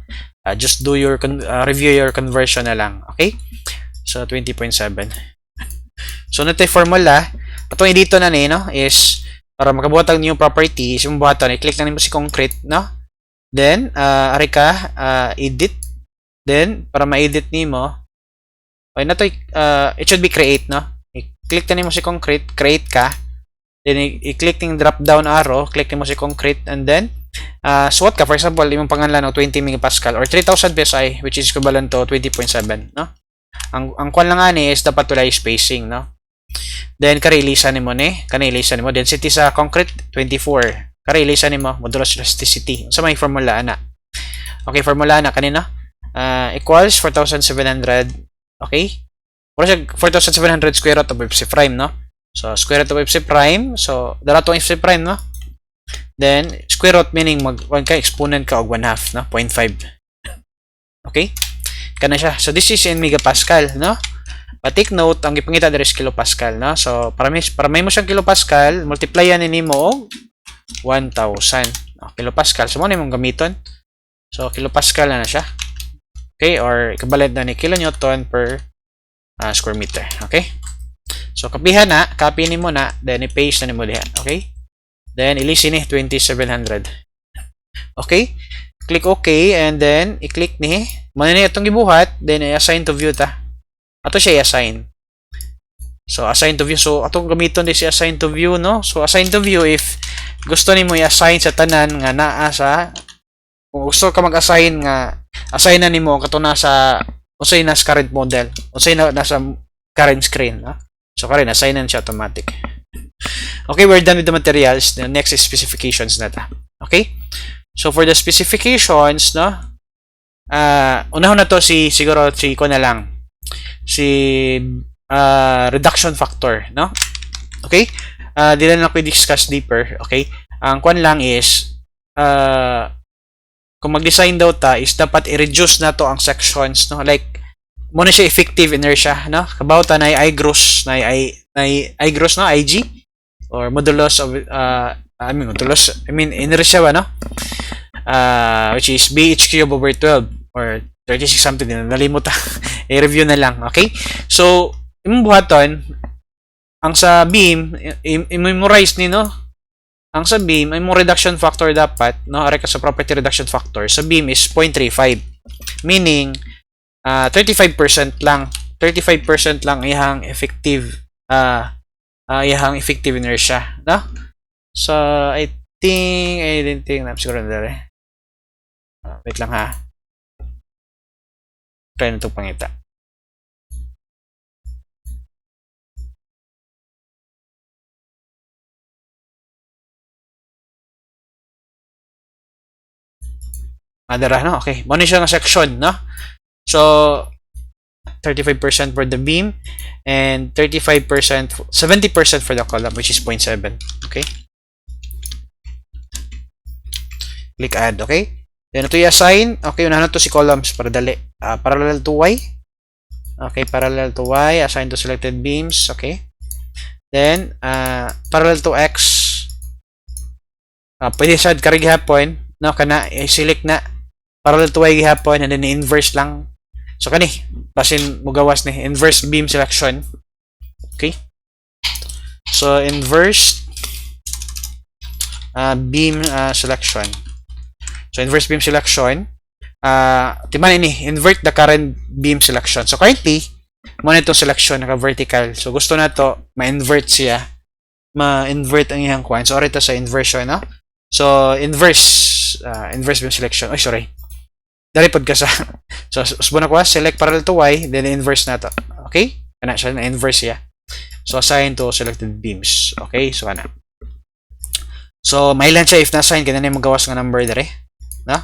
Just do your review your conversion na lang, okay? So 20.7. So nato formula, atong dito na ni, no, is para makabuhat ang new properties, yung buhatan, i-click na nimo si concrete, no? Then ari ka edit. Then para ma-edit nimo, okay na to, it should be create, no? I-click na nimo si concrete, create ka. Then i-click yung drop down arrow, click mo si concrete, and then suot ka, for example, imong pangalan ng 20 megapascal or 3,000 PSI, which is equivalent to 20.7, no? Ang kwan lang ani is dapat wala spacing, no? Then ka-release nimo density sa concrete 24. Ka-release nimo modulus elasticity. So may formula ana. Okay, formula ana kanina. Equals 4,700. Okay? Wala siya 4,700 square root of FC prime, no? So square root of FC prime. So dala to FC prime, no? Then square root meaning exponent ka og 1/2, no? 0.5. Okay? Kana siya. So this is in megapascal, no? But take note, ang ipangita diri is kilopascal, no? So para may mo siyang kilopascal, multiplyan ni nimo og 1,000. Kilopascal. So mo nimong gamiton. So kilopascal na siya. Okay, or equivalent na ni kilonewton per square meter. Okay? So kapihan na, copy nimo na, then i-paste na nimo diha. Okay? Then ilisin ni 2,700. Okay? Click OK, and then i-click ni manini itong gibuhat, then i-assign to view ta. Ato siya i-assign. So assign to view. So atong gamiton din si assign to view, no? So assign to view if gusto nimo i-assign sa tanan nga naa sa, kung gusto ka mag-assign nga assign na nimo kato na sa unsay na sa current model, unsay na nasa current screen, no? So karon assign na siya automatic. Okay, we're done with the materials. The next is specifications na ta. Okay? So for the specifications, no, unahon na to siguro si ko na lang, si reduction factor, no? Okay? Di na ako i-discuss deeper, okay? Ang kwan lang is, kung mag-design daw ta, is dapat i-reduce na to ang sections, no? Like, muna siya effective inertia, no? Kabawta na I gross, no? IG, or modulus of, inertia ba, no? Which is BH cube over 12, or 36 something, nalimut i-review na lang, okay? So, imong buhaton, ang sa beam, i-memorize ni, no? Ang sa beam, ay mo reduction factor dapat, no? Are ka sa property reduction factor, sa beam is 0.35. Meaning, 35% lang. 35% lang ihang effective, inertia, no? So, I didn't think, siguro na dali. Wait lang ha. Try na itong pangita. Adara, no? Okay. Muna siya ng section, no? So, 35% for the beam and 35%, 70% for the column, which is 0.7. Okay? Click add, okay? Then, ito i-assign. Okay, unahan na to si columns para dali. Parallel to Y. Okay, parallel to Y. Assign to selected beams. Okay? Then, parallel to X. Pwede sa karig hapon. No, kana, i-select na. Parallel to Y gihapon and then inverse lang. So kani, basin mo gawas ni inverse beam selection. Okay? So inverse beam selection. So inverse beam selection, timan ini invert the current beam selection. So currently, mo na itong selection naka vertical. So gusto na to ma-invert siya. Ma-invert ang iyang kwan. So orito sa inversion, no? So inverse beam selection. Oh, sorry. Dari pod ka sa so subuna ko select parallel to Y, then inverse na to. Okay? Kana siya na inverse siya. So assign to selected beams. Okay? So kana. So mailan siya if na-assign kana na magawas nga number dere, no?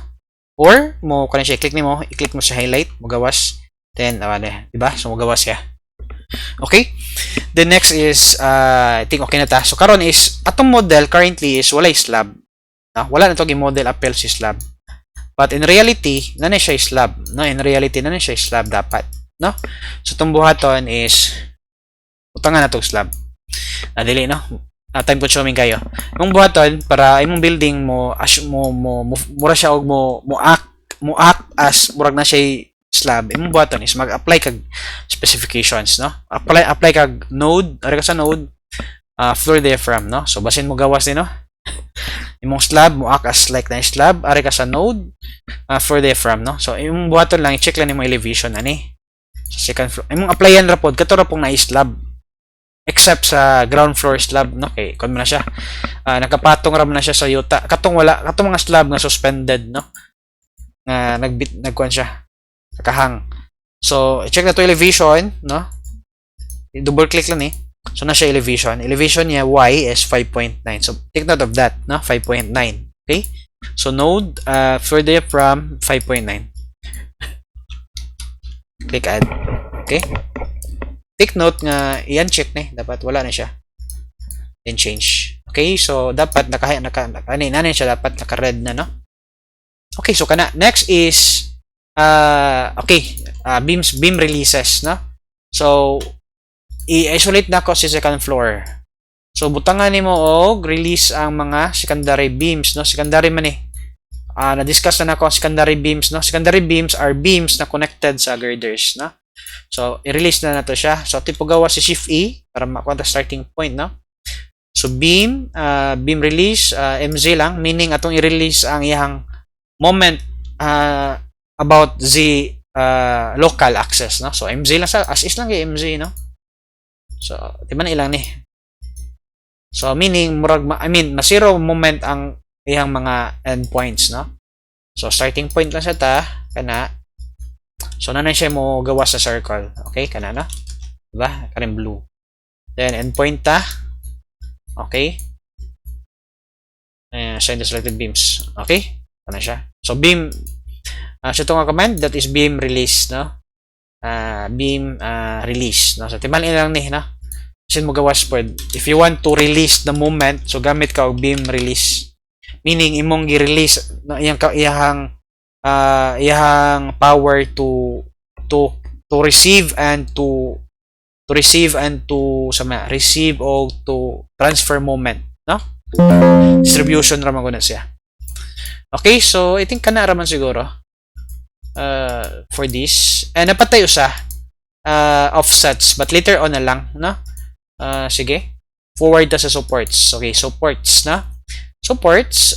Or mo kana siya i-click nimo, i-click mo sa highlight, magawas. Then wala, di ba? So magawas siya. Okay? The next is I think okay na ta. So karon is atong model currently is wala slab. No? Wala na to gi model appel si slab. But in reality, na siya slab, no? In reality, na siya slab dapat, no? So itong buhaton is utangan na itong slab. Dili, no? Time consuming kayo. Yung buhaton para imong building mo mura siya og mo act as murag na siya slab. Imong buhaton is mag-apply kag specifications, no? Apply kag node, ari ka sa node, floor diaphragm, no? So basin mo gawas ni, no? Imong slab mo act as like na slab, ari ka sa node, for diaphragm, no? So imong buhaton lang i-check lang nimo elevation ani. Sa second floor. Imong applyan ra pod kato ra pong na slab. Except sa ground floor slab, no? Okay, kon man na siya. Nakapatong ra man na siya sa yuta. Katong mga slab nga suspended, no? Nagkuan siya. Nakahang. So i-check na to elevation, no? I-double click lang eh. So, na siya elevation. Elevation niya, Y is 5.9. So, take note of that, no? 5.9. Okay? So, node, for diaphragm, 5.9. Click add. Okay? Take note nga, iyan check na. Dapat wala na siya. Then, change. Okay? So, dapat, nanin siya, dapat naka-red na, no? Okay, so, kana. Next is, beam releases, no? So, i-isolate na ko si second floor. So, butangan nimo og release ang mga secondary beams, no? Secondary man eh. Na-discuss na nako ang secondary beams, no? Secondary beams are beams na connected sa girders, no? So, i-release na nato siya. So, tipo gawa si Shift E para makuha ta starting point, no? So, beam release, MZ lang, meaning atong i-release ang iyang moment about the local access, no? So, MZ lang sa as is lang kay MZ, no? So, di ba na ilang ni? So, meaning, na-zero moment ang iyang mga endpoints, no? So, starting point lang sa ta, kana. So, na siya mo gawa sa circle. Okay, kana, no? Diba? Karin blue. Then, endpoint ta. Okay. Send the selected beams. Okay? Ano siya? So beam sa itong command that is beam release, no? Beam release, no? So timan lang ni, no? Sin mo gawas pod. If you want to release the moment, so gamit ka og beam release. Meaning imong gi-release no iyang power to receive and to receive o to transfer moment, no? Distribution ra man guna siya. Okay, so I think kana ra man siguro for this. And napatay usa offsets but later on na lang, no? Sige. Forward ta sa supports. Okay, supports, na. Supports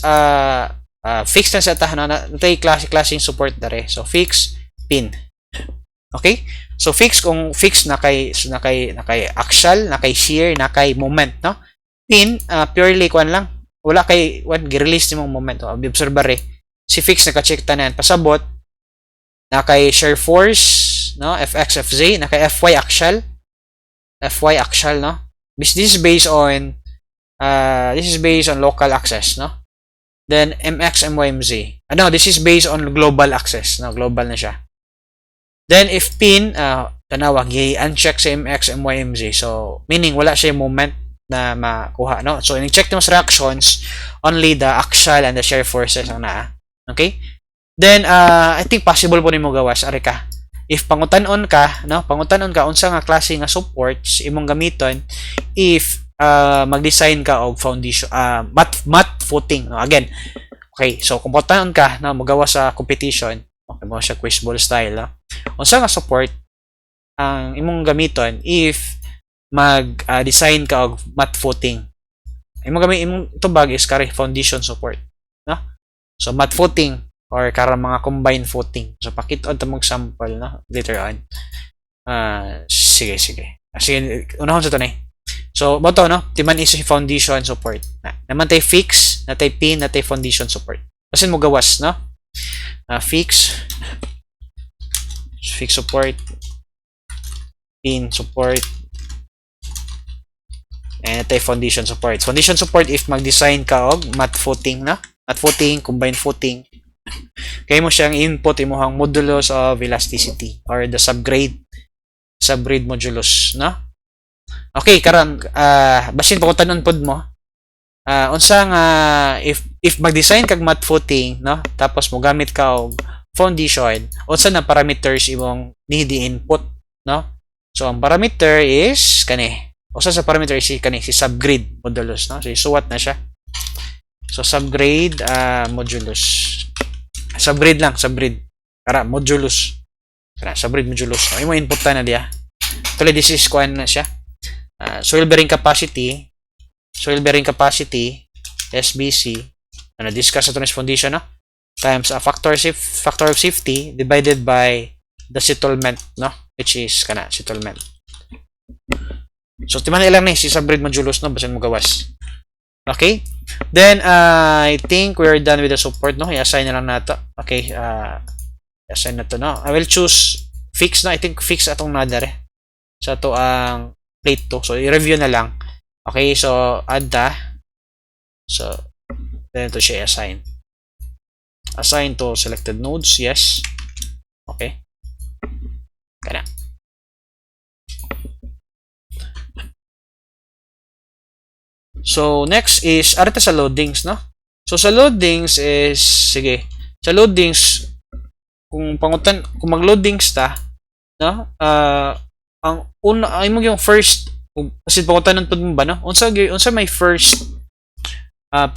fixed na sa ta na natay klaseng support dare. So fix pin. Okay? So fix kung fix na kay axial, na kay shear, na kay moment, no? Pin purely kwan lang. Wala kay gi-release nimong moment. Observe si fix naka-check tanan pasabot na kay shear force, no? Fx Fz na kay Fy axial. Fy axial, no? This is based on local axis, no? Then mx my mz. No, this is based on global axis, no? Global na siya. Then if pin tanawag i-uncheck sa mx my mz. So meaning wala siya moment na makuha, no? So in-check yung reactions, only the axial and the shear forces ang naa. Okay? Then I think possible po nimo gawas ari ka. If pangutanon ka, no? Pangutanon ka unsa nga klase nga supports imong gamiton if mag-design ka og foundation mat footing, no? Again. Okay, so kung pangutanon ka na magawa sa competition, okay mo siya quiz ball style, no? Unsa nga support ang imong gamiton if mag-design ka og mat footing. Imong tubag is kare foundation support, no? So mat footing or karang mga combined footing. So pakit-on ta mong sample, no? Later on. Sige. Sige, unahon sa to ni. So mo to, no? Timan is foundation support. Naman tay fix, natay pin, natay foundation support. Kasi mo gawas, no? Fix support, pin support, and natay foundation support. Foundation support if mag-design ka og mat footing, na? Mat footing, combined footing. Kaya mo siyang input imuhang modulus of elasticity or the subgrade modulus, no? Okay, karon basin pangutanon pod mo. Unsa nga if mag-design kag mat footing, no? Tapos mo gamit ka og foundation, unsa na parameters imong need input, no? So ang parameter is kani. Usa sa parameter is kani si subgrade modulus, no? So isuwat na siya. So subgrade modulus. Subgrade lang, subgrade. Kara modulus. Kara subgrade modulus. So imo input ta na diya. Tuloy this is kuan na siya. Soil bearing capacity SBC ano discuss sa foundation, no? Times a factor of safety divided by the settlement, no? Which is kana settlement. So timan ilang ni si subgrade modulus, no? Basin mo gawas. Okay? Then I think we're done with the support, no? I-assign na lang nato. Okay, assign na to, no? I will choose fix, no? I think fix atong nadare. So to ang plate to. So i-review na lang. Okay, so add ta. So then to siya assign. Assign to selected nodes, yes. Okay. Kana. So next is arita sa loadings, no? So sa loadings is sige. Sa loadings kung mag-loadings ta, no? Ang una ay mo yung first kasi pangutanon pud mo ba, no? Unsa may first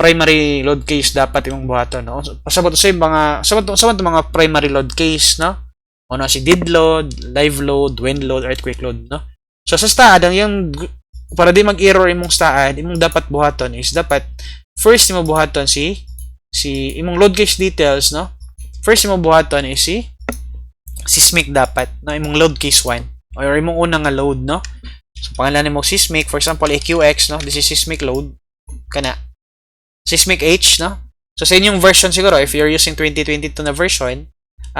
primary load case dapat imong buhaton, no? Pasabot sa mga mga primary load case, no? Ano si dead load, live load, wind load, earthquake load, no? So sa staad ang yung para di mag-error imong staad, imong dapat buhaton is dapat first imo buhaton si imong load case details, no? First imo buhaton is si seismic dapat, no? Imong load case 1 or imong unang nga load, no? So pangalan nimo seismic, for example AQX, no? This is seismic load kana. Seismic H, no? So sa inyong version siguro if you're using 2022 na version,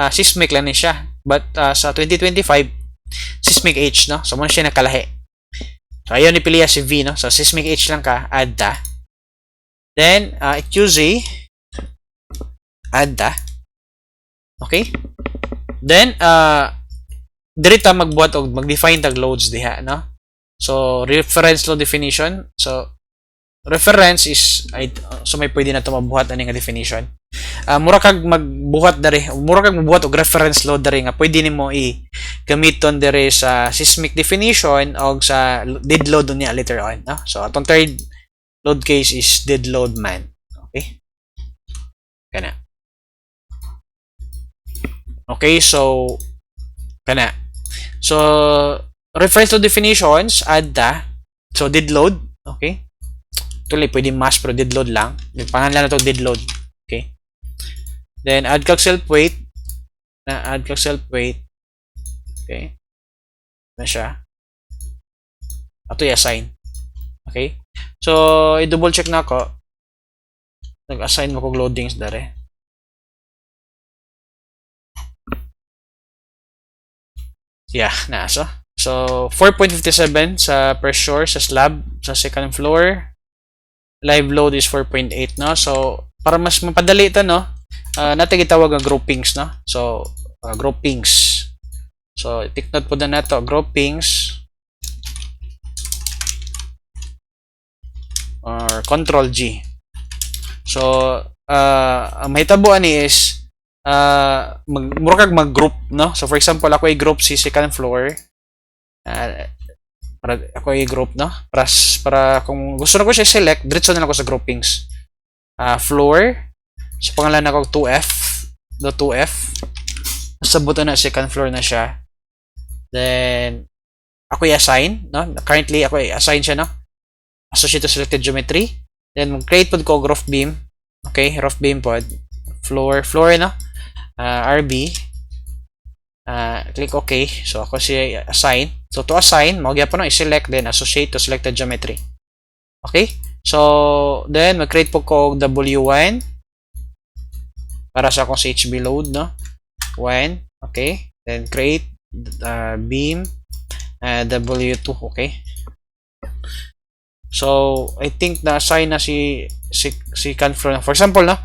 seismic lang ni siya. But sa 2025 seismic H, no? So mo siya nakalahi. So, ayun, ipiliya si V, no? So, seismic H lang ka, add ta. Then, QZ, Add ta. Okay? Then, diri ta magbuhat og mag-define tag loads diha, no? So, reference load definition. So, reference is so may pwede na to mabuhat ani nga definition. Mura kag magbuhat dari, mura kag magbuhat og reference load dari nga pwede nimo i-gamiton diri sa seismic definition o sa dead load niya later on, no? So, atong third load case is dead load man. Okay? Kana. Okay, so kana. So, reference load definitions, add ta. So, dead load. Okay? Tuloy, pwede mass pero dead load lang. Pangalan na to dead load. Okay? Then, add kag self weight. Add kag self weight. Okay? Na siya. Ato i-assign. Okay? So, i-double check na ako. Nag-assign mo kog loadings dare. Yeah, nasa. So, 4.57 sa pressure sa slab sa second floor. Live load is 4.8, no? So, para mas mapadali ito, no? Natin gitawag ang groupings, no? So, groupings. So, take note po na nato, groupings or Control G. So, ang mahitabuan ni is mura kag mag-group, no? So, for example, ako i-group si second floor. Para ako i-group, no? Para kung gusto na ko siya select, diretso na lang ako sa groupings. Floor. So, pangalan ako 2F. Do 2F. Sa button na second floor na siya. Then, ako i-assign, no? Currently, ako i-assign siya, no? Associate to selected geometry. Then, mag-create pod ko roof beam. Okay, roof beam pod. Floor, no? RB. Click OK. So, ako siya assign. So, to assign, magyapon no, i-select, then associate to selected geometry. Okay? So, then, mag-create po ko W1 para sa akong CHB load, no? 1. Okay? Then, create beam W2. Okay? So, I think na-assign na si second floor. For example, no?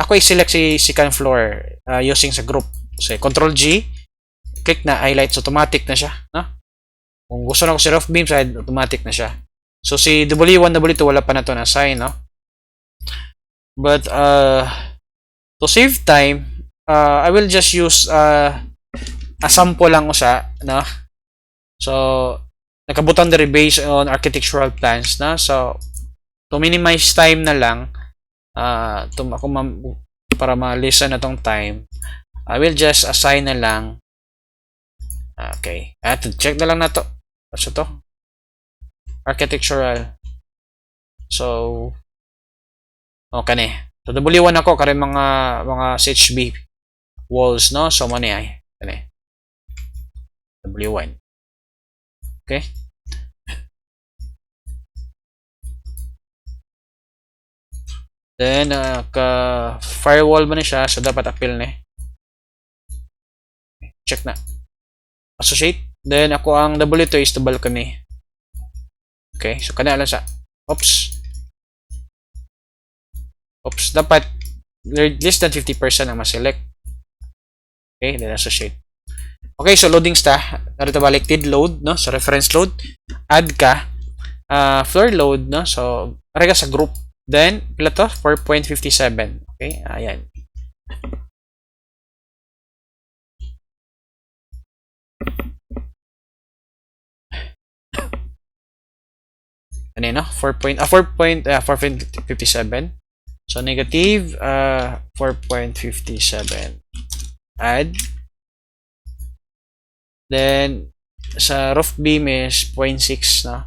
Ako i-select si second floor using sa group. So, Control G, click na, highlights, automatic na siya, no? Kung gusto na ko si roof beam side, automatic na siya. So, si W1, W2, wala pa na to na-assign, no? But, to save time, I will just use a sample lang usa, no? So, nakabutan diri based on architectural plans, no? So, to minimize time na lang, para ma-listen na tong time, I will just assign na lang. Okay. At check na lang na to. What's to? Architectural. So, okay na. So, W1 ako kare mga CHB walls, no? So, mani ay. Kani. W1. Okay. Then, firewall ba na siya? So, dapat appeal na. Check na. Associate. Then, ako ang W2 is the balcony. Okay. So, kana lang sa. Oops. Oops. Dapat less than 50% ang ma-select. Okay. Then, associate. Okay. So, loading sta. Narito balik. Dead load, no? So, reference load. Add ka. Floor load, no? So, para ka sa group. Then, pila to? 4.57. Okay. Ayan. Ano yun, no? 4.57. So, negative 4.57. Add. Then, sa roof beam is 0.6, no?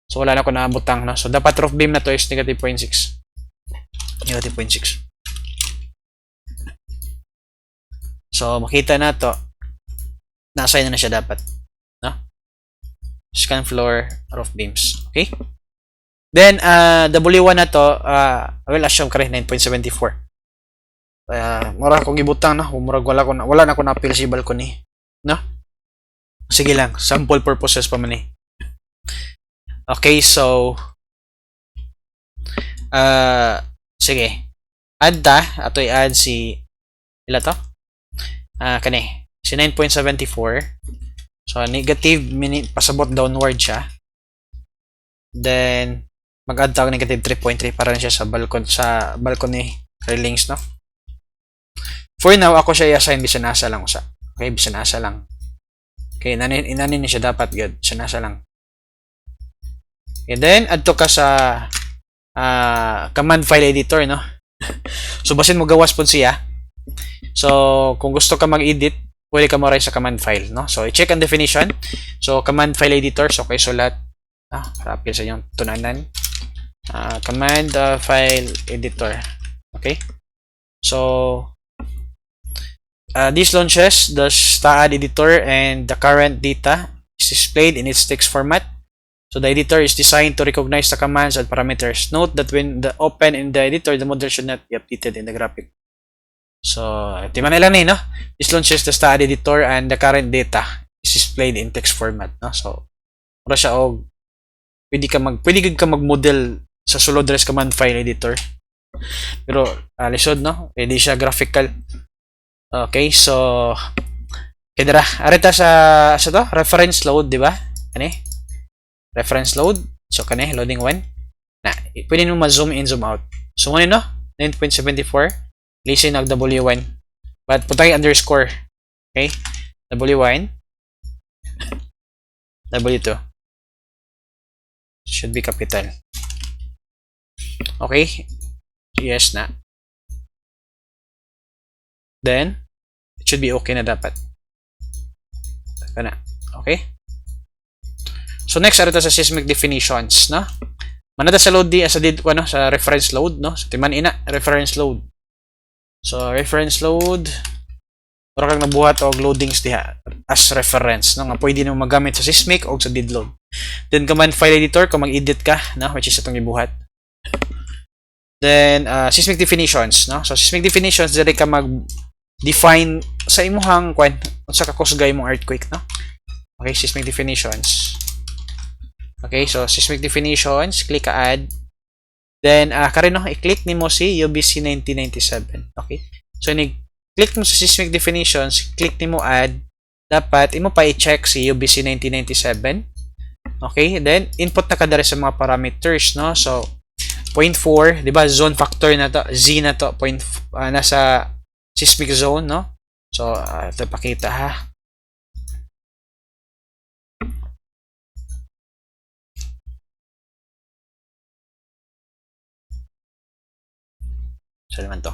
So, wala na ko naabutang, no? So, dapat roof beam na to is negative 0.6. Negative 0.6. So, makita na to. Na-assign na siya dapat. No? Scan floor, roof beams. Okay? Then, W1 na to, I will assume kare 9.74. Mura akong ibutang, no? Wala na ko na-appeal si balcony. No? Sige lang. Sample purposes pa man eh. Okay, so, sige. add ta, ato i-add si, ila to? Kani, si 9.74. So, negative, pasabot downward siya. Then, mag-add tayo negative 3.3 para siya sa balcony railings, no? For now, ako siya i-assign bisanasa lang usa. Okay, bisanasa lang. Okay, inanin niya siya dapat good. Bisanasa lang. Okay, then, add to ka sa command file editor, no? So, basin mo gawas po siya. So, kung gusto ka mag-edit, pwede ka mo rin sa command file, no? So, i-check ang definition. So, command file editor. So, okay, sulat. Rapid sa inyong tunanan. Command file editor. Okay? So, this launches the STAAD editor and the current data is displayed in its text format. So, the editor is designed to recognize the commands and parameters. Note that when open in the editor, the model should not be updated in the graphic. So, timan nila ni, no? This launches the STAAD editor and the current data is displayed in text format, no? So, para siya pwede ka mag-model sa sulod res command file editor. Pero lisod, no? Pwede siya graphical. Okay, so kaya arita sa to, reference load, di ba? Kani? Reference load. So kani loading 1. Na, pwede mo ma-zoom in, zoom out. So ano, no? 9.74. Listen ng W1. But putay underscore. Okay? W1. W2. Should be capital. Okay? Yes na. Then, it should be okay na dapat. Okay? So, next, arito sa seismic definitions, no? Manada sa load di, sa reference load, no? So, timan ina, reference load. So, reference load, para kang nabuhat og loadings diha as reference, no? Nga pwede nyo magamit sa seismic o sa dead load. Then, command file editor, kung mag-edit ka, no? Which is itong ibuhat. Then, seismic definitions, no? So, seismic definitions, dali ka mag-define sa imuhang kwan, sa kakusgay mong earthquake, no? Okay, seismic definitions. Okay, so, seismic definitions, click add. Then, karin no, i-click ni mo si UBC 1997. Okay? So, click mo sa seismic definitions, click ni mo add, dapat, imo pa i-check si UBC 1997. Okay? Then, input na ka dali sa mga parameters, no? So, 0.4, di ba? Zone factor na to, Z na to, nasa seismic zone, no? So, ito pakita ha. So, naman to.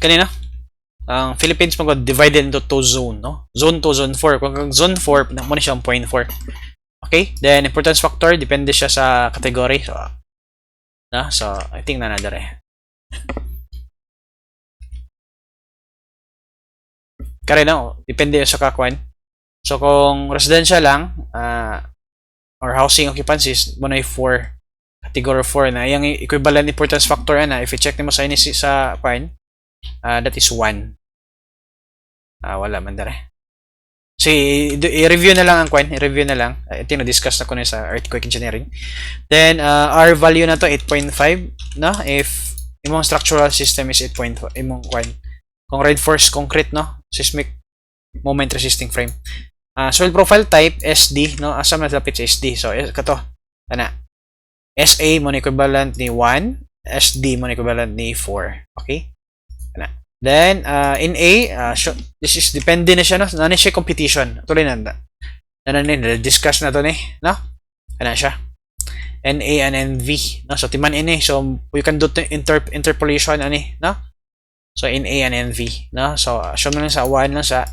Kanina, ang Philippines mo divided into 2 zone, no? Zone 2, zone 4. Kung zone 4, muna siya 0.4. Okay? Then, importance factor, depende siya sa category. So, I think na nadare. Kaya no, depende sa kakwan. So, kung residential lang, or housing occupancies, muna 4. Category 4 na. Yung equivalent importance factor na, if i-check mo sa kwan, that is 1. Wala man dare. So, i-review na lang ang kwan. I-review na lang. Ito na-discuss na ko na sa earthquake engineering. Then, R value na to 8.5. No? If imong structural system is 8.5. Imong kwan. Kung reinforced concrete, no? Seismic moment resisting frame. Soil profile type, SD, no? Asam na lapit sa SD. So, kato. SA mo equivalent ni 1. SD mo equivalent ni 4. Okay? Then, in A, this is depende na siya, no? Nani siya competition. Tuloy na. Discuss na to ni, no? Ano siya? NA and NV, no? So, timan ini. So, you can do interpolation, ani, no? So, in A and NV, no? So, assume lang sa 1 lang sa,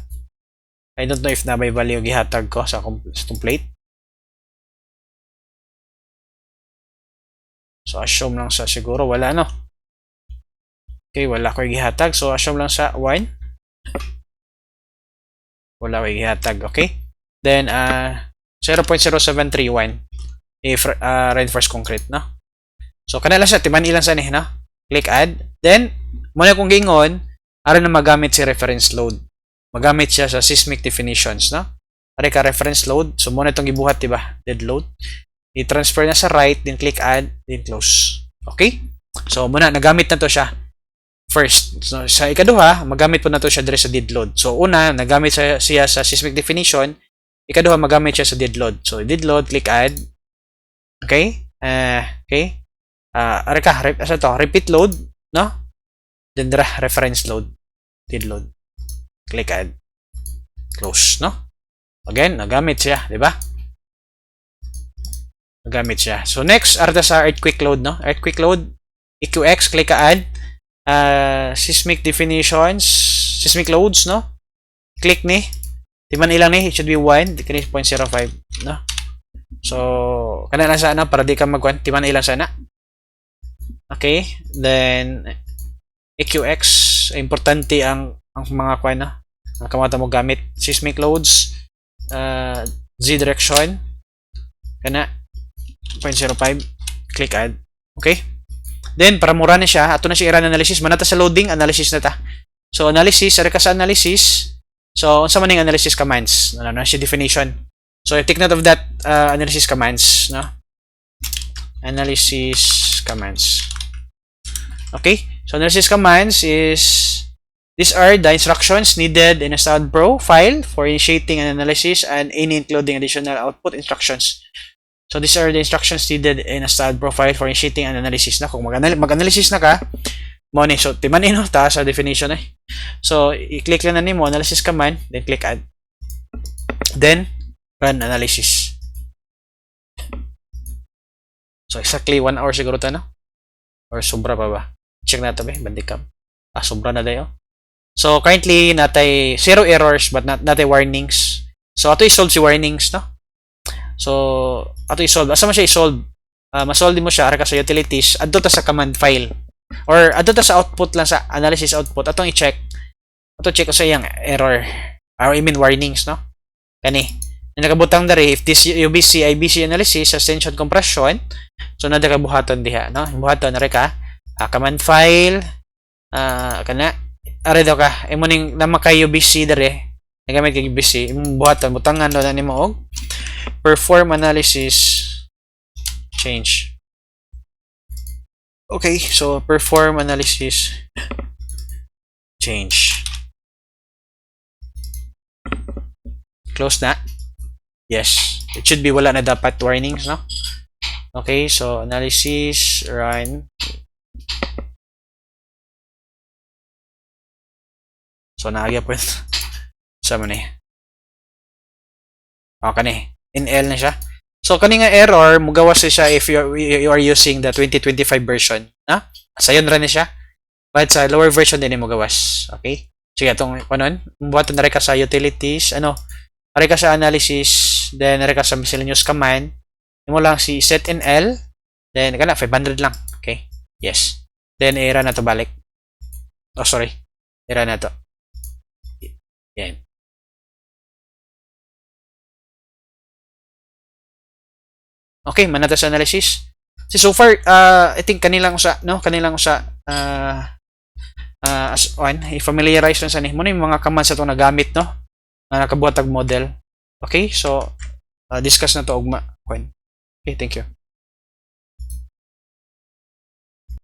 I don't know if na may value gihatag ko sa complete. So, assume lang sa siguro, wala, no? Okay, wala ko gihatag. So, assume lang sa 1. Wala ko gihatag, okay? Then, 0.0731 if reinforced concrete, no? So, kanala siya, timan ilang sa ni, no? Click add. Then, muna kong gingon, ara na magamit si reference load. magamit siya sa seismic definitions, no? Ari ka reference load. So, muna itong ibuhat, diba? Dead load. I-transfer na sa right, then click add, then close. Okay? So, muna, nagamit na to siya. First. So, sa ikaduha, magamit po na to siya dire sa dead load. So, una, nagamit siya sa seismic definition. Ikaduha, magamit siya sa dead load. So, dead load, click add. Okay? Okay? Ari ka, repeat load, no? Then, reference load. Dead load. Click add. Close, no? Again, nagamit siya, di ba? Nagamit siya. So, next, arta sa earthquake load, no? Earthquake load, EQX, click add. Seismic definitions, seismic loads, no? Click ni. Timan ilang ni, it should be 1, 0.05, no? So, kana lang sana, para di ka magwan, timan ilang sana. Okay, then, EQX, importante ang mga kwan, no? Ang kamata mo gamit, seismic loads, Z direction, kana, 0.05, click add. Okay? Then, para mura na siya, ato na siya i-run analysis. Manata sa loading, analysis na ta. So, analysis, ari ka sa analysis. So, unsa man yung analysis commands? Ano na siya definition. So, take note of that analysis commands, no? Analysis commands. Okay? So, analysis commands is, these are the instructions needed in a STAAD.Pro file for initiating an analysis and any including additional output instructions. So, these are the instructions needed in a STAAD.Pro file for initiating an analysis na. Kung mag-analysis na ka, mo ni. So, timanin no, ta sa definition eh. So, i-click lang na ni mo, analysis command, then click add. Then, run analysis. So, exactly 1 hour siguro ito, no? Or sobra pa ba? Check na ito ba? Bandicam. Sobra na dayo. So, currently, natay 0 errors, but natay warnings. So, ato i-solve si warnings, no? So, ato i-solve. Asa mo siya i-solve? Masolve mo siya, ara ka sa utilities, adto ta sa command file. Or adto ta sa output lang, sa analysis output. Atong i-check. Ato check ko sa iyang error. Or I mean warnings, no? Kani. Nakabutang dari, if this UBC, IBC analysis has tension compression, so nada ka buhaton diha, no? Buhaton, ara ka. Command file, kana. Ara daw ka. Imo ning namakay UBC dari. Nagamit kay UBC. Imong buhaton, butangan daw na nimo og perform analysis change. Okay, so perform analysis change. Close na. Yes. It should be wala na dapat warnings, no? Okay, so analysis run. So naagya po sa man eh. Kani. In L na siya. So, kaning error, mugawas siya if you are using the 2025 version. Na? Sayon rin siya. But sa lower version din mugawas. Okay? Sige, itong panon. Buhatan na rin ka sa utilities. Ano? Rin ka sa analysis. Then, rin ka sa miscellaneous command. Mo lang si set in L. Then, kana, 500 lang. Okay? Yes. Then, i-run na to balik. Oh, sorry. I-run na to. Yan. Okay, manata sa analysis. So far, I think kanilang usa, no? Kanilang usa as on, i-familiarize lang sa ni mo yung mga commands na ito nagamit, no? Na nakabuhatag model. Okay, so discuss na to og Okay, thank you.